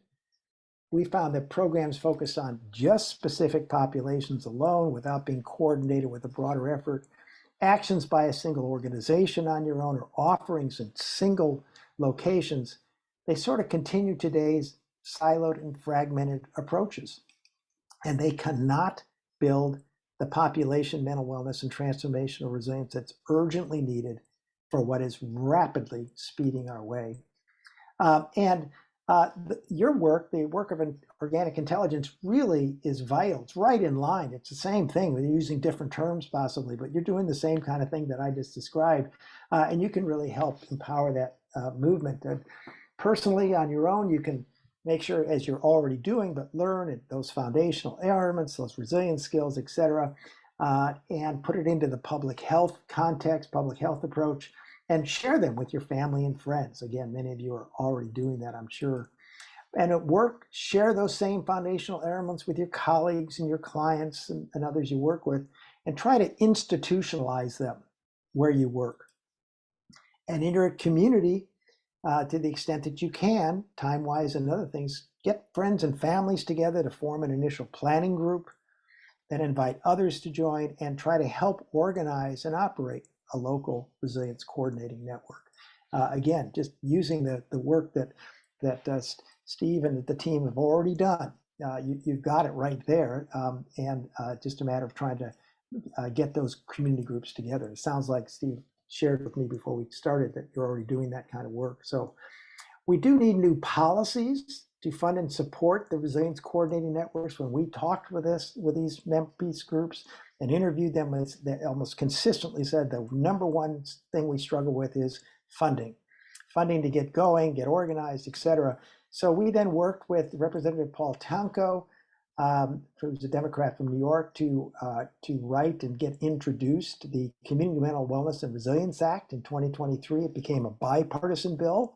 B: we found that programs focus on just specific populations alone without being coordinated with a broader effort. Actions by a single organization on your own or offerings in single locations, they sort of continue today's siloed and fragmented approaches. And they cannot build the population mental wellness and transformational resilience that's urgently needed for what is rapidly speeding our way. Your work, the work of an organic intelligence, really is vital. It's right in line. It's the same thing. We're using different terms possibly, but you're doing the same kind of thing that I just described. And you can really help empower that movement. Personally, on your own, you can make sure, as you're already doing, but learn those foundational elements, those resilience skills, et cetera, and put it into the public health context, public health approach, and share them with your family and friends. Again, many of you are already doing that, I'm sure. And at work, share those same foundational elements with your colleagues and your clients and others you work with, and try to institutionalize them where you work. And in your community, to the extent that you can, time-wise and other things, get friends and families together to form an initial planning group, then invite others to join and try to help organize and operate a local resilience coordinating network. Again, just using the work that Steve and the team have already done. You've got it right there, and just a matter of trying to get those community groups together. It sounds like Steve shared with me before we started that you're already doing that kind of work. So we do need new policies to fund and support the resilience coordinating networks. When we talked with these peace groups and interviewed them, they almost consistently said the number one thing we struggle with is funding to get going, get organized, et cetera. So we then worked with Representative Paul Tanco, who's a Democrat from New York, to write and get introduced the Community Mental Wellness and Resilience Act in 2023. It became a bipartisan bill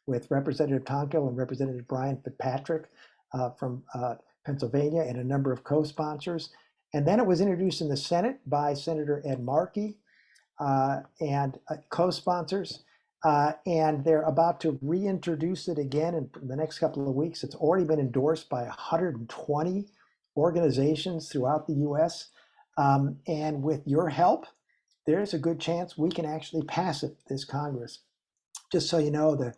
B: with Representative Tanco and Representative Brian Fitzpatrick from Pennsylvania and a number of co-sponsors. And then it was introduced in the Senate by Senator Ed Markey and co-sponsors. And they're about to reintroduce it again in the next couple of weeks. It's already been endorsed by 120 organizations throughout the US. And with your help, there's a good chance we can actually pass it this Congress. Just so you know, the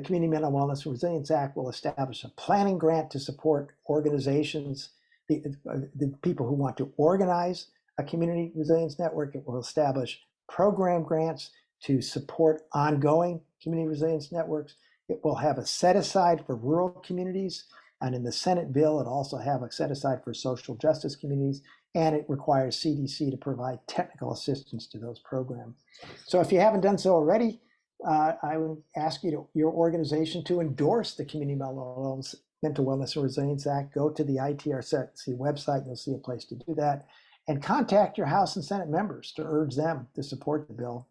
B: Community Mental Wellness and Resilience Act will establish a planning grant to support organizations, the people who want to organize a community resilience network. It will establish program grants to support ongoing community resilience networks. It will have a set aside for rural communities. And in the Senate bill, it also have a set aside for social justice communities. And it requires CDC to provide technical assistance to those programs. So if you haven't done so already, I would ask your organization to endorse the Community Mental Wellness and Resilience Act. Go to the ITRC website, you'll see a place to do that, and contact your House and Senate members to urge them to support the bill.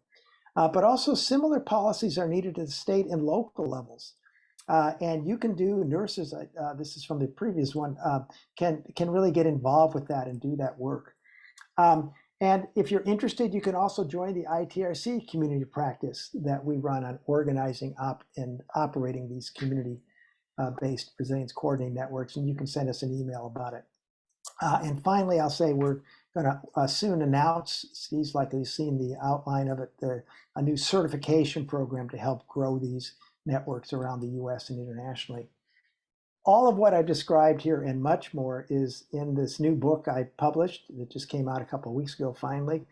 B: But also similar policies are needed at the state and local levels. And you can do, nurses, this is from the previous one, can really get involved with that and do that work. And if you're interested, you can also join the ITRC community practice that we run on organizing and operating these community-based resilience coordinating networks, and you can send us an email about it. And finally, I'll say we're going to soon announce, Steve's likely seen the outline of it, a new certification program to help grow these networks around the US and internationally. All of what I described here and much more is in this new book I published that just came out a couple of weeks ago, finally.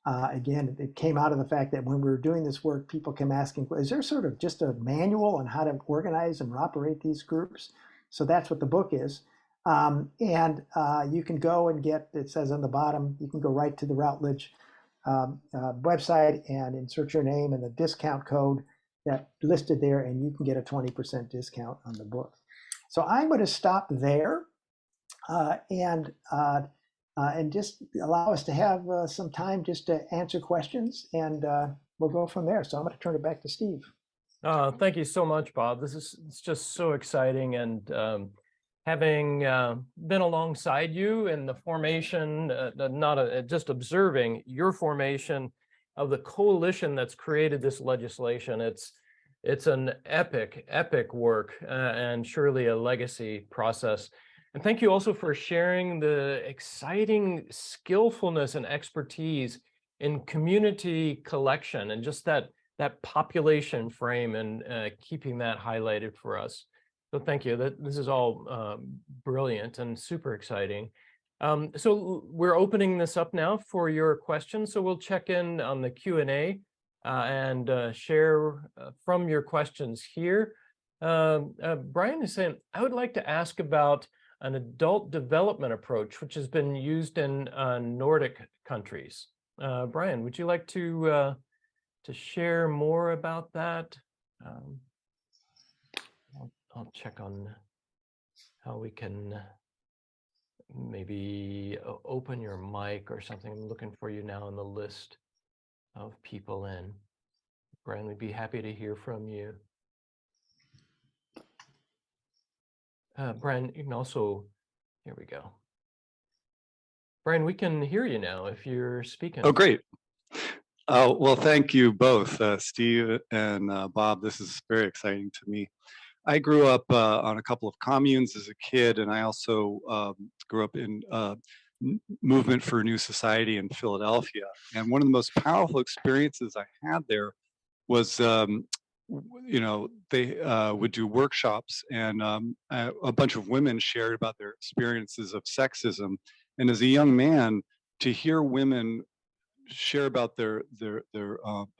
B: Again, it came out of the fact that when we were doing this work, people kept asking, is there sort of just a manual on how to organize and operate these groups? So that's what the book is. You can go and get, it says on the bottom, you can go right to the Routledge website and insert your name and the discount code that listed there, and you can get a 20% discount on the book. So I'm going to stop there and just allow us to have some time just to answer questions, and we'll go from there. So I'm going to turn it back to Steve.
A: Thank you so much, Bob. It's just so exciting, and having been alongside you in the formation, just observing your formation of the coalition that's created this legislation. It's an epic work, and surely a legacy process. And thank you also for sharing the exciting skillfulness and expertise in community collection and just that population frame, and keeping that highlighted for us. So thank you. This is all brilliant and super exciting. So we're opening this up now for your questions. So we'll check in on the Q&A and share from your questions here. Brian is saying, I would like to ask about an adult development approach, which has been used in Nordic countries. Brian, would you like to share more about that? I'll check on how we can maybe open your mic or something. I'm looking for you now on the list of people in. Brian, we'd be happy to hear from you. Brian, you can also, here we go. Brian, we can hear you now if you're speaking.
C: Oh, great. Well, thank you both, Steve and Bob. This is very exciting to me. I grew up on a couple of communes as a kid, and I also grew up in Movement for a New Society in Philadelphia. And one of the most powerful experiences I had there was, they would do workshops, and a bunch of women shared about their experiences of sexism. And as a young man, to hear women share about their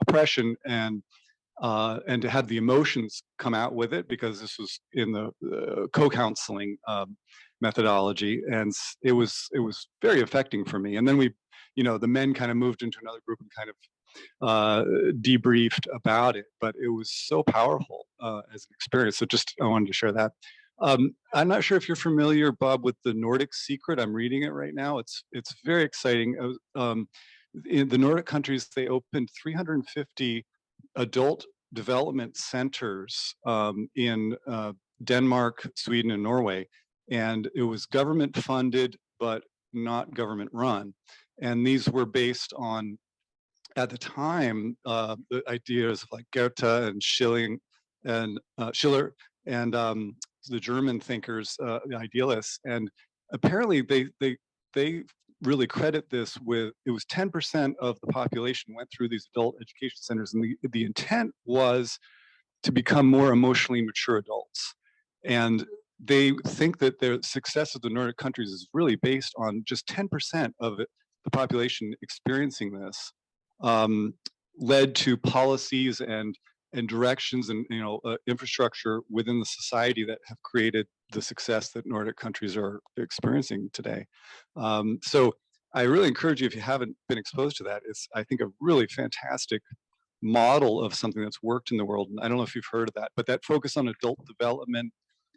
C: oppression and to have the emotions come out with it, because this was in the co-counseling methodology, and it was very affecting for me. And then we, the men kind of moved into another group and kind of debriefed about it, but it was so powerful as an experience. So just I wanted to share that. I'm not sure if you're familiar, Bob, with the Nordic Secret. I'm reading it right now. It's very exciting. In the Nordic countries, they opened 350 adult development centers in Denmark, Sweden, and Norway. And it was government funded, but not government run. And these were based on, at the time, the ideas of like Goethe and Schiller and the German thinkers, the idealists. And apparently they really credit this with, it was 10% of the population went through these adult education centers, and the intent was to become more emotionally mature adults. And they think that their success of the Nordic countries is really based on just 10% of the population experiencing this, led to policies and directions and infrastructure within the society that have created the success that Nordic countries are experiencing today. So I really encourage you, if you haven't been exposed to that, it's, I think, a really fantastic model of something that's worked in the world. And I don't know if you've heard of that, but that focus on adult development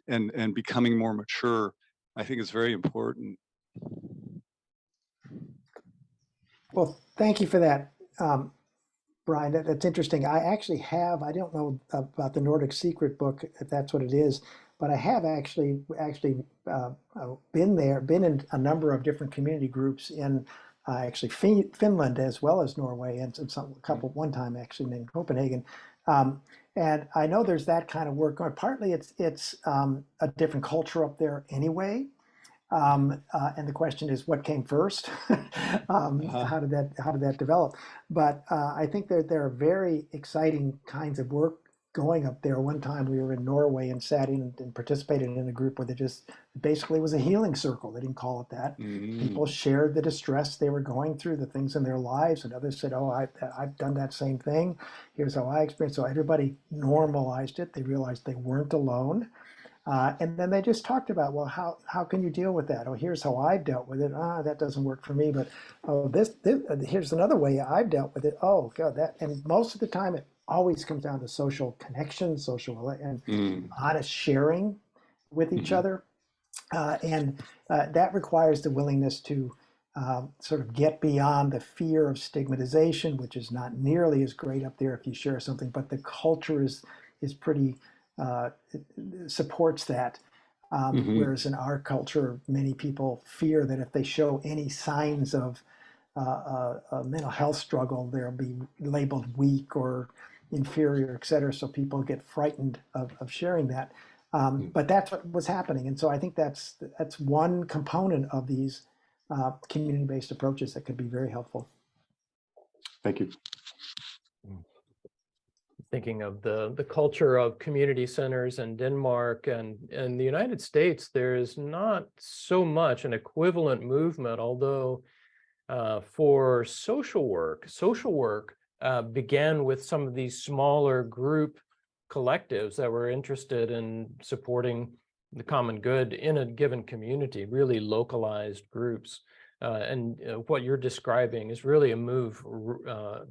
C: and becoming more mature, I think is very important.
B: Well, thank you for that, Brian. That's interesting. I actually have, I don't know about the Nordic Secret book, if that's what it is, but I have actually been in a number of different community groups in actually Finland as well as Norway, and one time actually in Copenhagen. And I know there's that kind of work going. Partly it's a different culture up there anyway. And the question is, what came first? How did that develop? But I think there are very exciting kinds of work going up there. One time we were in Norway and sat in and participated in a group where they just basically was a healing circle. They didn't call it that. People shared the distress they were going through, the things in their lives, and others said, "Oh, I've done that same thing. Here's how I experienced." So everybody normalized it. They realized they weren't alone. And then they just talked about, well, how can you deal with that? Oh, here's how I've dealt with it. That doesn't work for me. But oh, this here's another way I've dealt with it. Oh, God, that. And most of the time, it always comes down to social connection, social and honest sharing with each other. And that requires the willingness to sort of get beyond the fear of stigmatization, which is not nearly as great up there if you share something, but the culture is pretty supports that. Whereas in our culture, many people fear that if they show any signs of a mental health struggle, they'll be labeled weak or inferior, et cetera. So people get frightened of sharing that. But that's what was happening. And so I think that's one component of these community-based approaches that could be very helpful.
C: Thank you.
A: Thinking of the culture of community centers in Denmark and in the United States, there is not so much an equivalent movement, although for social work began with some of these smaller group collectives that were interested in supporting the common good in a given community, really localized groups. And what you're describing is really a move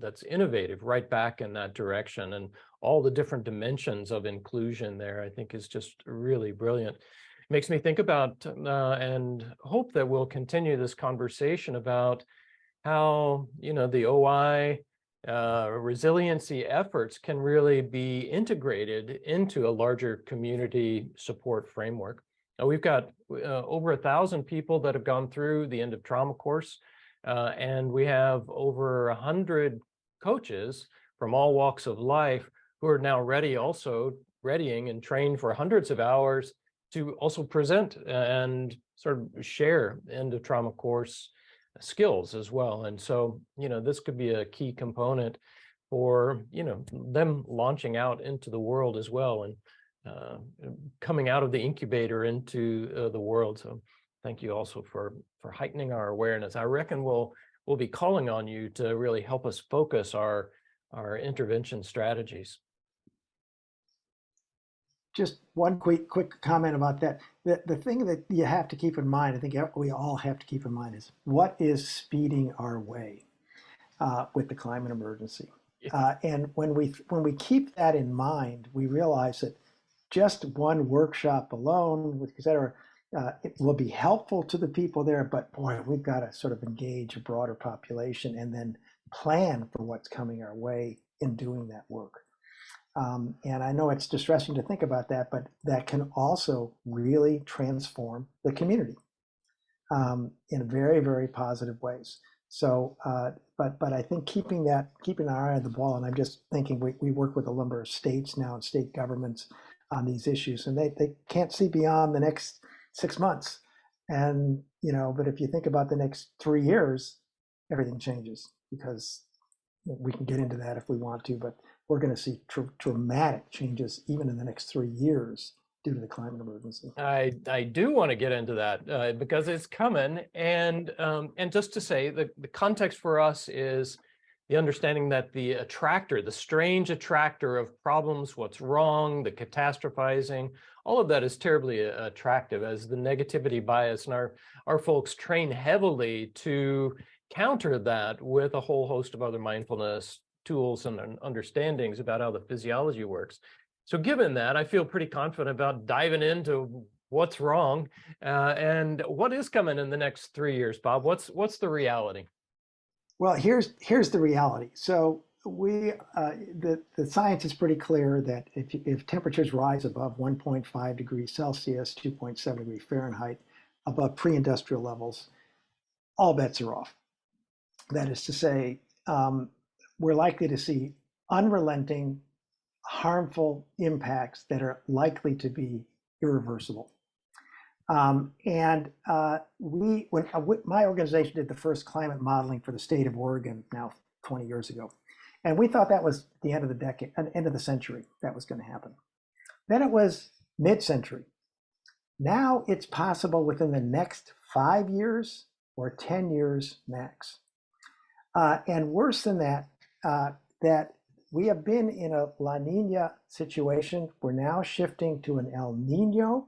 A: that's innovative, right back in that direction. And all the different dimensions of inclusion there, I think, is just really brilliant. Makes me think about and hope that we'll continue this conversation about how, the OI resiliency efforts can really be integrated into a larger community support framework. We've got over 1,000 people that have gone through the End of Trauma course, and we have over 100 coaches from all walks of life who are now readying and trained for hundreds of hours to also present and sort of share End of Trauma course skills as well. And so, this could be a key component for, them launching out into the world as well, and coming out of the incubator into the world. So thank you also for heightening our awareness. I reckon we'll be calling on you to really help us focus our intervention strategies.
B: Just one quick comment about that. The thing that you have to keep in mind, I think we all have to keep in mind, is what is speeding our way with the climate emergency. And when we keep that in mind, we realize that just one workshop alone, et cetera, it will be helpful to the people there, but boy, we've got to sort of engage a broader population and then plan for what's coming our way in doing that work. And I know it's distressing to think about that, but that can also really transform the community in very, very positive ways. So, but I think keeping our eye on the ball, and I'm just thinking we work with a number of states now and state governments on these issues, and they can't see beyond the next 6 months. And, but if you think about the next 3 years, everything changes, because we can get into that if we want to, but we're going to see dramatic changes even in the next 3 years due to the climate emergency.
A: I do want to get into that because it's coming. And just to say, the context for us is the understanding that the attractor, the strange attractor of problems, what's wrong, the catastrophizing, all of that is terribly attractive, as the negativity bias, and our folks train heavily to counter that with a whole host of other mindfulness tools and understandings about how the physiology works. So given that, I feel pretty confident about diving into what's wrong and what is coming in the next 3 years, Bob. What's the reality?
B: Well, here's the reality. So the science is pretty clear that if temperatures rise above 1.5 degrees Celsius, 2.7 degrees Fahrenheit, above pre-industrial levels, all bets are off. That is to say, we're likely to see unrelenting, harmful impacts that are likely to be irreversible. When my organization did the first climate modeling for the state of Oregon now 20 years ago, and we thought that was the end of the decade, end of the century, that was going to happen. Then it was mid-century. Now it's possible within the next 5 years or 10 years max. And worse than that, that we have been in a La Nina situation. We're now shifting to an El Nino.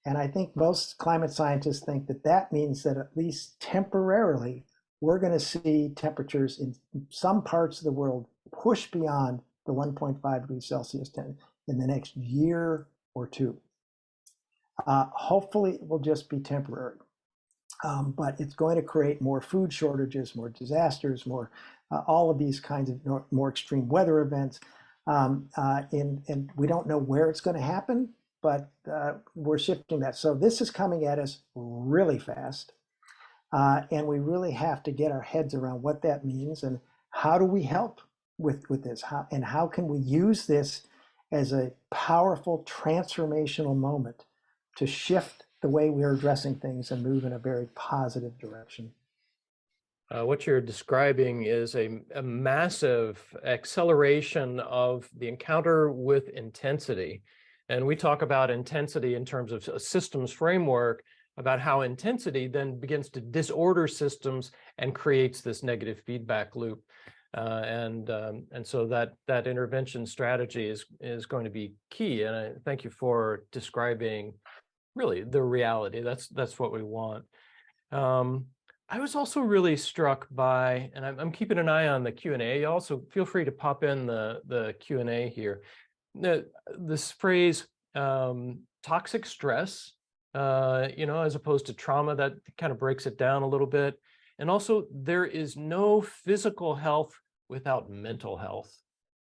B: And I think most climate scientists think that that means that at least temporarily, we're going to see temperatures in some parts of the world push beyond the 1.5 degrees Celsius in the next year or two. Hopefully, it will just be temporary. But it's going to create more food shortages, more disasters, more all of these kinds of more extreme weather events. And we don't know where it's going to happen, but we're shifting that. So this is coming at us really fast. And we really have to get our heads around what that means and how do we help with this? How can we use this as a powerful transformational moment to shift the way we are addressing things and move in a very positive direction?
A: What you're describing is a massive acceleration of the encounter with intensity. And we talk about intensity in terms of a systems framework, about how intensity then begins to disorder systems and creates this negative feedback loop. And so that intervention strategy is going to be key. And I thank you for describing really the reality. That's what we want. I was also really struck by, and I'm keeping an eye on the Q&A. You also feel free to pop in the Q&A here. This phrase, toxic stress, as opposed to trauma, that kind of breaks it down a little bit. And also, there is no physical health without mental health.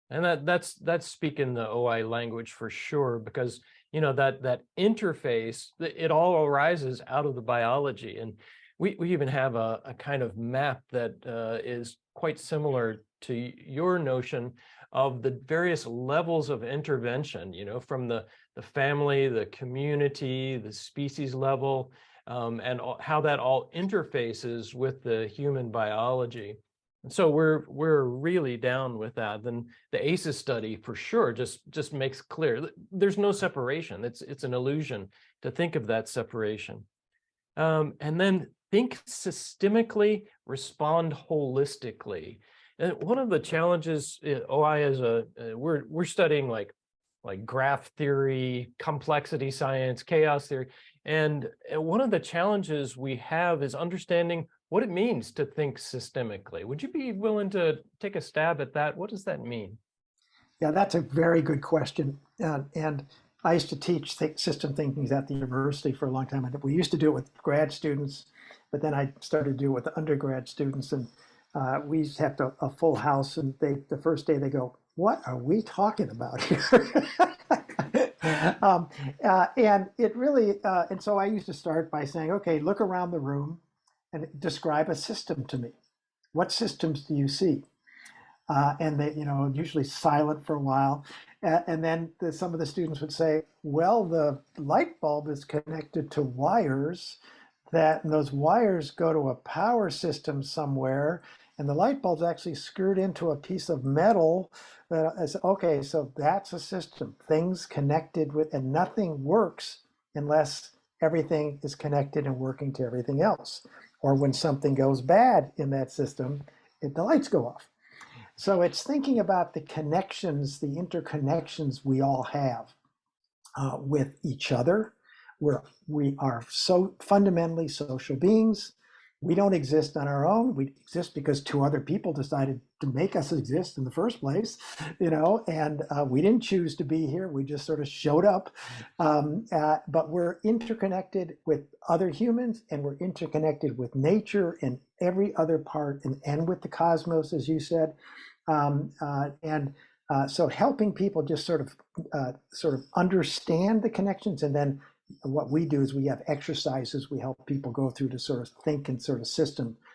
A: And that's speaking the OI language for sure, because that interface, it all arises out of the biology. And we even have a kind of map that is quite similar to your notion of the various levels of intervention, from the family, the community, the species level, and how that all interfaces with the human biology. And so we're really down with that. Then the ACEs study for sure just makes clear there's no separation. It's an illusion to think of that separation. And then think systemically, respond holistically. And one of the challenges OI is we're studying like graph theory, complexity science, chaos theory. And one of the challenges we have is understanding what it means to think systemically. Would you be willing to take a stab at that? What does that mean?
B: Yeah, that's a very good question. And I used to teach system thinking at the university for a long time. And we used to do it with grad students, but then I started to do it with undergrad students. And we used to have a full house. And the first day they go, "What are we talking about here?" And it really, and so I used to start by saying, okay, look around the room and describe a system to me. What systems do you see? And they, usually silent for a while. And then some of the students would say, well, the light bulb is connected to wires that those wires go to a power system somewhere, and the light bulb's actually screwed into a piece of metal that is, okay, so that's a system, things connected with, and nothing works unless everything is connected and working to everything else. Or when something goes bad in that system, the lights go off. So it's thinking about the connections, the interconnections we all have with each other. We are so fundamentally social beings. We don't exist on our own. We exist because two other people decided to make us exist in the first place, and we didn't choose to be here. We just sort of showed up. But we're interconnected with other humans, and we're interconnected with nature and every other part, and with the cosmos, as you said. So helping people just sort of understand the connections, and then what we do is we have exercises we help people go through to sort of think and sort of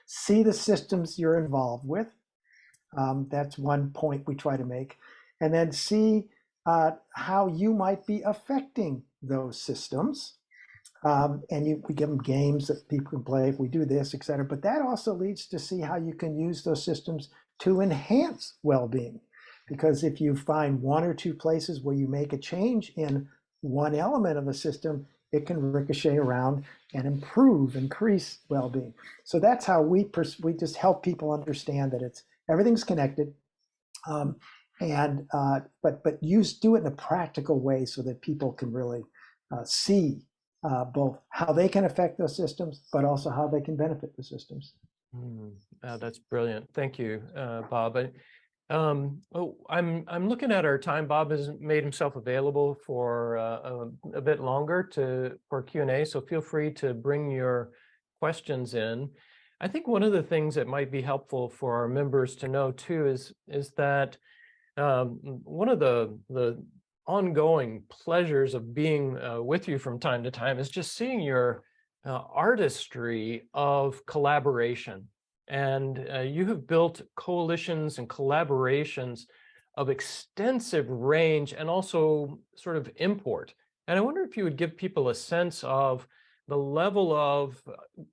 B: see the systems you're involved with. That's one point we try to make, and then see how you might be affecting those systems. We give them games that people can play if we do this, et cetera. But that also leads to see how you can use those systems to enhance well-being. Because if you find one or two places where you make a change in one element of a system, it can ricochet around and increase well-being. So that's how we just help people understand that everything's connected, but do it in a practical way so that people can really see both how they can affect those systems, but also how they can benefit the systems.
A: That's brilliant. Thank you, Bob. I'm looking at our time. Bob has made himself available for a bit longer for Q&A, so feel free to bring your questions in. I think one of the things that might be helpful for our members to know too is that one of the ongoing pleasures of being with you from time to time is just seeing your artistry of collaboration. And you have built coalitions and collaborations of extensive range and also sort of import. And I wonder if you would give people a sense of the level of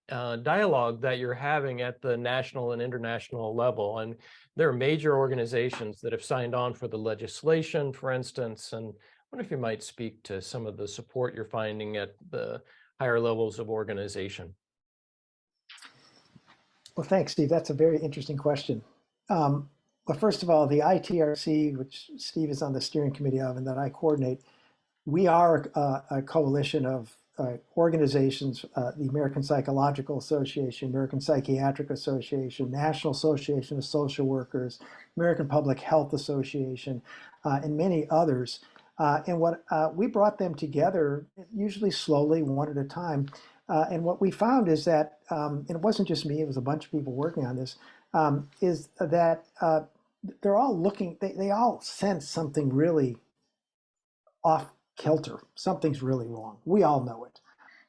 A: dialogue that you're having at the national and international level. And there are major organizations that have signed on for the legislation, for instance. And I wonder if you might speak to some of the support you're finding at the higher levels of organization.
B: Well, thanks, Steve. That's a very interesting question. Well, first of all, the ITRC, which Steve is on the steering committee of and that I coordinate, we are a coalition of organizations, the American Psychological Association, American Psychiatric Association, National Association of Social Workers, American Public Health Association, and many others. And what we brought them together, usually slowly, one at a time. And what we found is that, and it wasn't just me, it was a bunch of people working on this, is that they're all looking, they all sense something really off kilter. Something's really wrong. We all know it.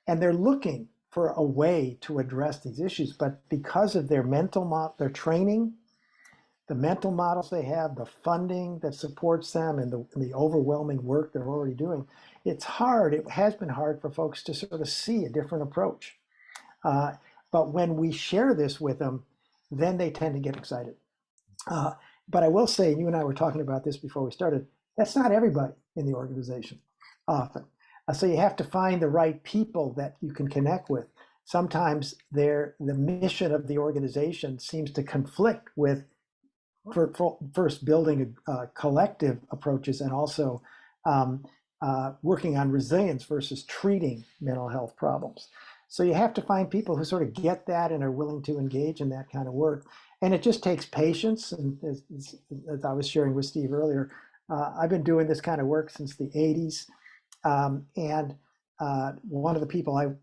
B: And they're looking for a way to address these issues. But because of their their training, the mental models they have, the funding that supports them, and the overwhelming work they're already doing, it's hard. It has been hard for folks to sort of see a different approach. But when we share this with them, then they tend to get excited. But I will say, you and I were talking about this before we started, that's not everybody in the organization often. So you have to find the right people that you can connect with. Sometimes the mission of the organization seems to conflict with first building collective approaches, and also working on resilience versus treating mental health problems. So you have to find people who sort of get that and are willing to engage in that kind of work. And it just takes patience. And as I was sharing with Steve earlier, I've been doing this kind of work since the 80s. And one of the people I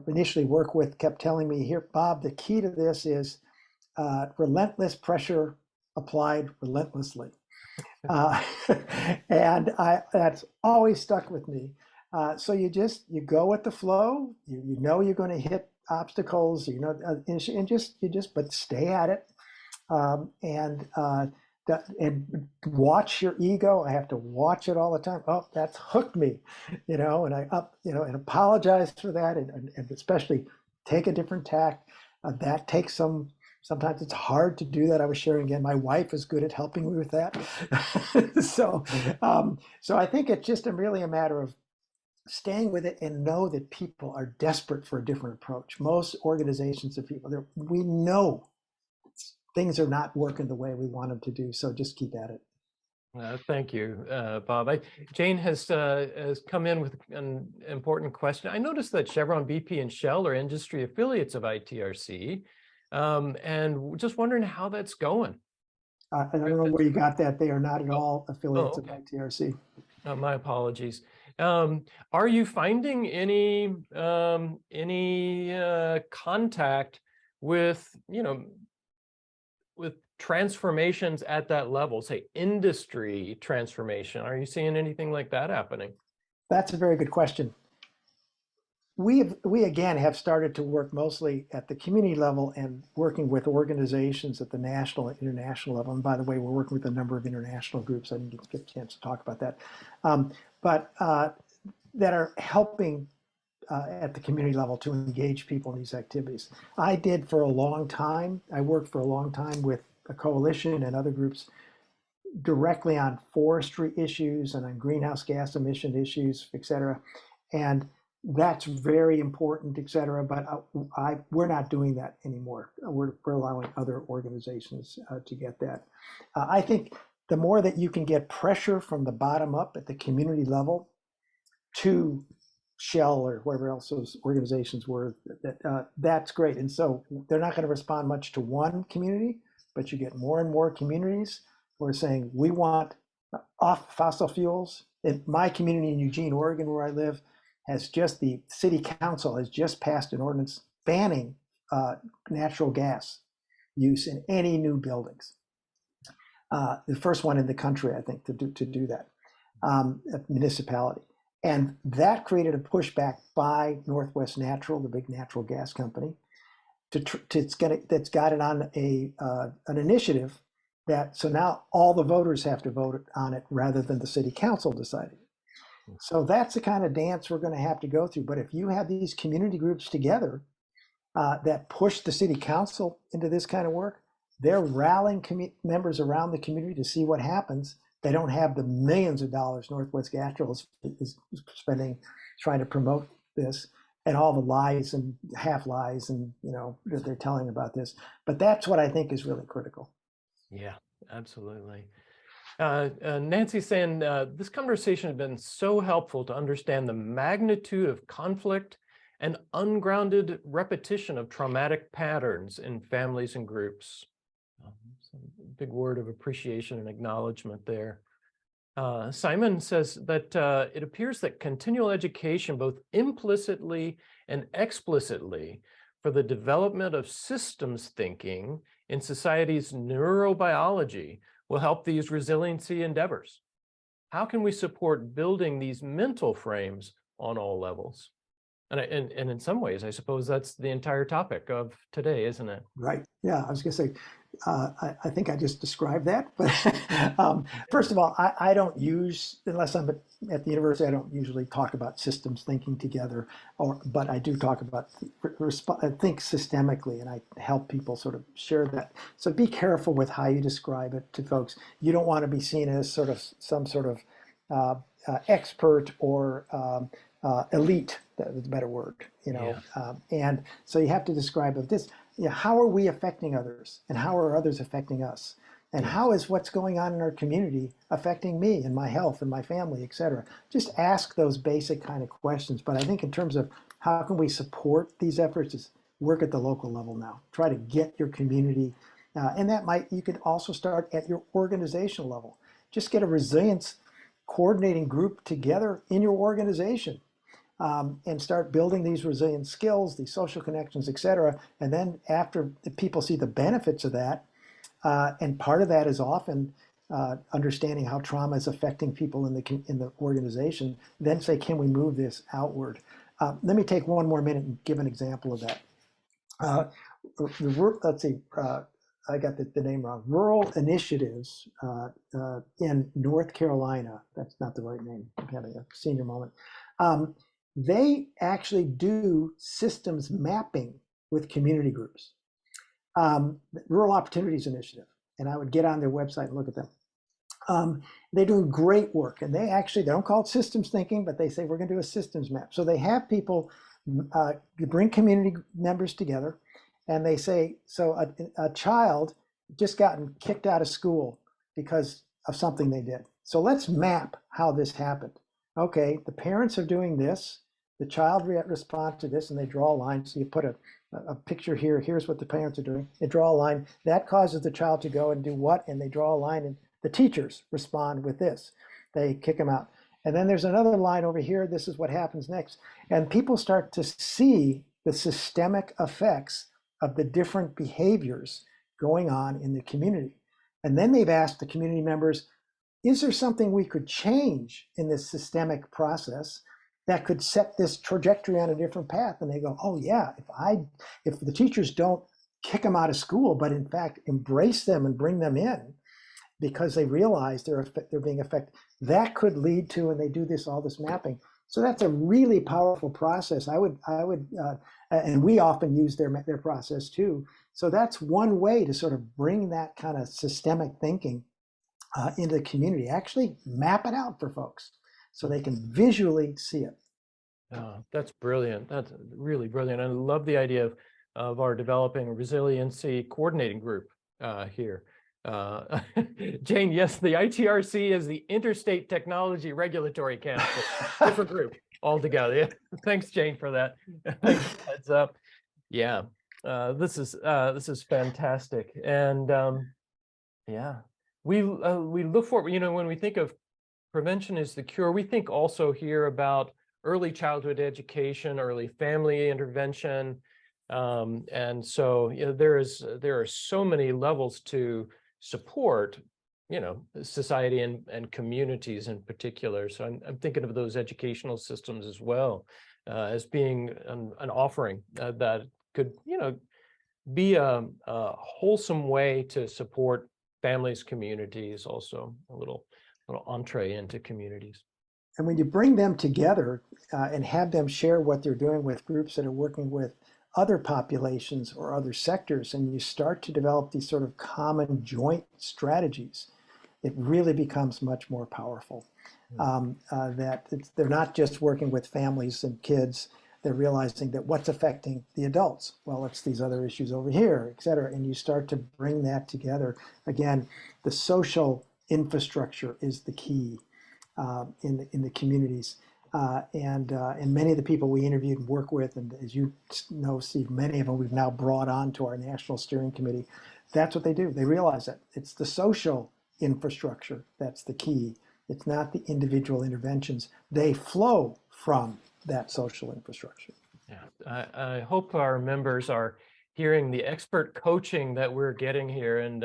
B: initially worked with kept telling me, here, Bob, the key to this is relentless pressure applied relentlessly. And that's always stuck with me. So you go with the flow. You know you're going to hit obstacles. But stay at it, and watch your ego. I have to watch it all the time. Oh, that's hooked me, and I and apologize for that, and especially take a different tack. That takes sometimes it's hard to do that. I was sharing again, my wife is good at helping me with that. So I think it's just really a matter of staying with it and know that people are desperate for a different approach. Most organizations of people, we know things are not working the way we want them to do. So just keep at it.
A: Thank you, Bob. Jane has come in with an important question. I noticed that Chevron, BP, and Shell are industry affiliates of ITRC, and just wondering how that's going.
B: I don't know where you got that. They are not at all affiliates
A: okay.
B: of ITRC.
A: My apologies. Are you finding any contact with, with transformations at that level, say industry transformation? Are you seeing anything like that happening?
B: That's a very good question. We again have started to work mostly at the community level and working with organizations at the national and international level. And by the way, we're working with a number of international groups. I didn't get a chance to talk about that, but that are helping at the community level to engage people in these activities. I did for a long time. I worked for a long time with a coalition and other groups directly on forestry issues and on greenhouse gas emission issues, et cetera. And that's very important, et cetera. But we're not doing that anymore. We're allowing other organizations to get that. I think the more that you can get pressure from the bottom up at the community level to Shell or whoever else those organizations were, that's great. And so they're not going to respond much to one community, but you get more and more communities who are saying, we want off fossil fuels. In my community in Eugene, Oregon, where I live, the city council has just passed an ordinance banning natural gas use in any new buildings. The first one in the country, I think, to do that, municipality. And that created a pushback by Northwest Natural, the big natural gas company, that's got it on an initiative so now all the voters have to vote on it rather than the city council deciding. So that's the kind of dance we're going to have to go through. But if you have these community groups together that push the city council into this kind of work, they're rallying members around the community to see what happens. They don't have the millions of dollars Northwest Natural is spending trying to promote this, and all the lies and half lies and that they're telling about this. But that's what I think is really critical.
A: Yeah, absolutely. Nancy's saying this conversation has been so helpful to understand the magnitude of conflict and ungrounded repetition of traumatic patterns in families and groups. Big word of appreciation and acknowledgement there. Simon says that it appears that continual education, both implicitly and explicitly, for the development of systems thinking in society's neurobiology will help these resiliency endeavors. How can we support building these mental frames on all levels? And in some ways, I suppose that's the entire topic of today, isn't it?
B: Right. Yeah, I was going to say, I think I just described that. But first of all, I don't use, unless I'm at the university, I don't usually talk about systems thinking together, but I do talk about think systemically, and I help people sort of share that. So be careful with how you describe it to folks. You don't want to be seen as sort of some sort of expert or elite. That was a better word,
A: Yeah.
B: And so you have to describe this. How are we affecting others, and how are others affecting us, and how is what's going on in our community affecting me and my health and my family, et cetera. Just ask those basic kind of questions. But I think in terms of how can we support these efforts, is work at the local level now. Try to get your community, and you could also start at your organizational level. Just get a resilience coordinating group together in your organization. And start building these resilient skills, these social connections, et cetera. And then after people see the benefits of that, and part of that is often understanding how trauma is affecting people in the organization, then say, can we move this outward? Let me take one more minute and give an example of that. Let's see, I got the name wrong. Rural Initiatives in North Carolina. That's not the right name. I'm having a senior moment. They actually do systems mapping with community groups. Rural Opportunities Initiative, and I would get on their website and look at them. They're doing great work, and they don't call it systems thinking, but they say we're going to do a systems map. So they have people bring community members together, and they say, so a child just gotten kicked out of school because of something they did. So let's map how this happened. Okay, the parents are doing this, the child responds to this, and they draw a line. So you put a picture here, here's what the parents are doing. They draw a line, that causes the child to go and do what? And they draw a line, and the teachers respond with this. They kick them out. And then there's another line over here, this is what happens next. And people start to see the systemic effects of the different behaviors going on in the community. And then they've asked the community members, is there something we could change in this systemic process that could set this trajectory on a different path? And they go, oh yeah, if the teachers don't kick them out of school, but in fact embrace them and bring them in because they realize they're being affected, that could lead to, and they do all this mapping. So that's a really powerful process. And we often use their process too. So that's one way to sort of bring that kind of systemic thinking into the community. Actually map it out for folks so they can visually see it.
A: That's brilliant. That's really brilliant. I love the idea of our developing resiliency coordinating group here. Jane, yes, the ITRC is the Interstate Technology Regulatory Council, different group altogether. Yeah. Thanks, Jane, for that. Heads up. Yeah, this is fantastic, and yeah, we look forward. You know, when we think of prevention is the cure, we think also here about early childhood education, early family intervention, and so you know, there are so many levels to support, you know, society and communities in particular. So I'm thinking of those educational systems as well as being an offering that could, you know, be a wholesome way to support families, communities, also a little entree into communities.
B: And when you bring them together and have them share what they're doing with groups that are working with other populations or other sectors, and you start to develop these sort of common joint strategies, it really becomes much more powerful. They're not just working with families and kids, they're realizing that what's affecting the adults? Well, it's these other issues over here, et cetera. And you start to bring that together. Again, the social infrastructure is the key in the communities. And many of the people we interviewed and work with, and as you know, Steve, many of them we've now brought on to our National Steering Committee. That's what they do. They realize that it's the social infrastructure that's the key. It's not the individual interventions. They flow from that social infrastructure.
A: Yeah, I hope our members are hearing the expert coaching that we're getting here. And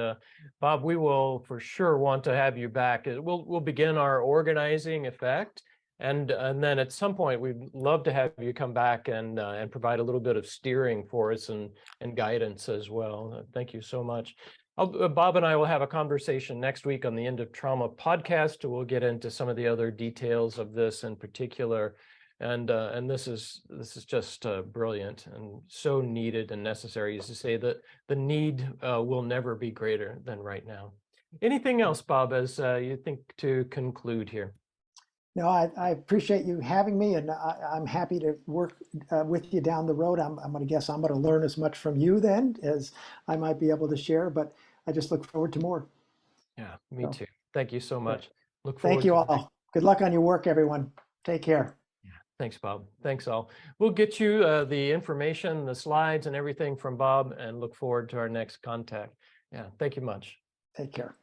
A: Bob, we will for sure want to have you back. We'll begin our organizing effect. And then at some point, we'd love to have you come back and provide a little bit of steering for us and guidance as well. Thank you so much. Bob and I will have a conversation next week on the End of Trauma podcast. We'll get into some of the other details of this in particular. And this is just brilliant and so needed and necessary. As to say that the need will never be greater than right now. Anything else, Bob, as you think to conclude here?
B: No, I appreciate you having me, and I'm happy to work with you down the road. I'm going to guess I'm going to learn as much from you then as I might be able to share, but I just look forward to more.
A: Yeah, me too. Thank you so much. Look forward.
B: Thank you all. Good luck on your work, everyone. Take care.
A: Yeah, thanks, Bob. Thanks all. We'll get you the information, the slides and everything from Bob, and look forward to our next contact. Yeah, thank you much.
B: Take care.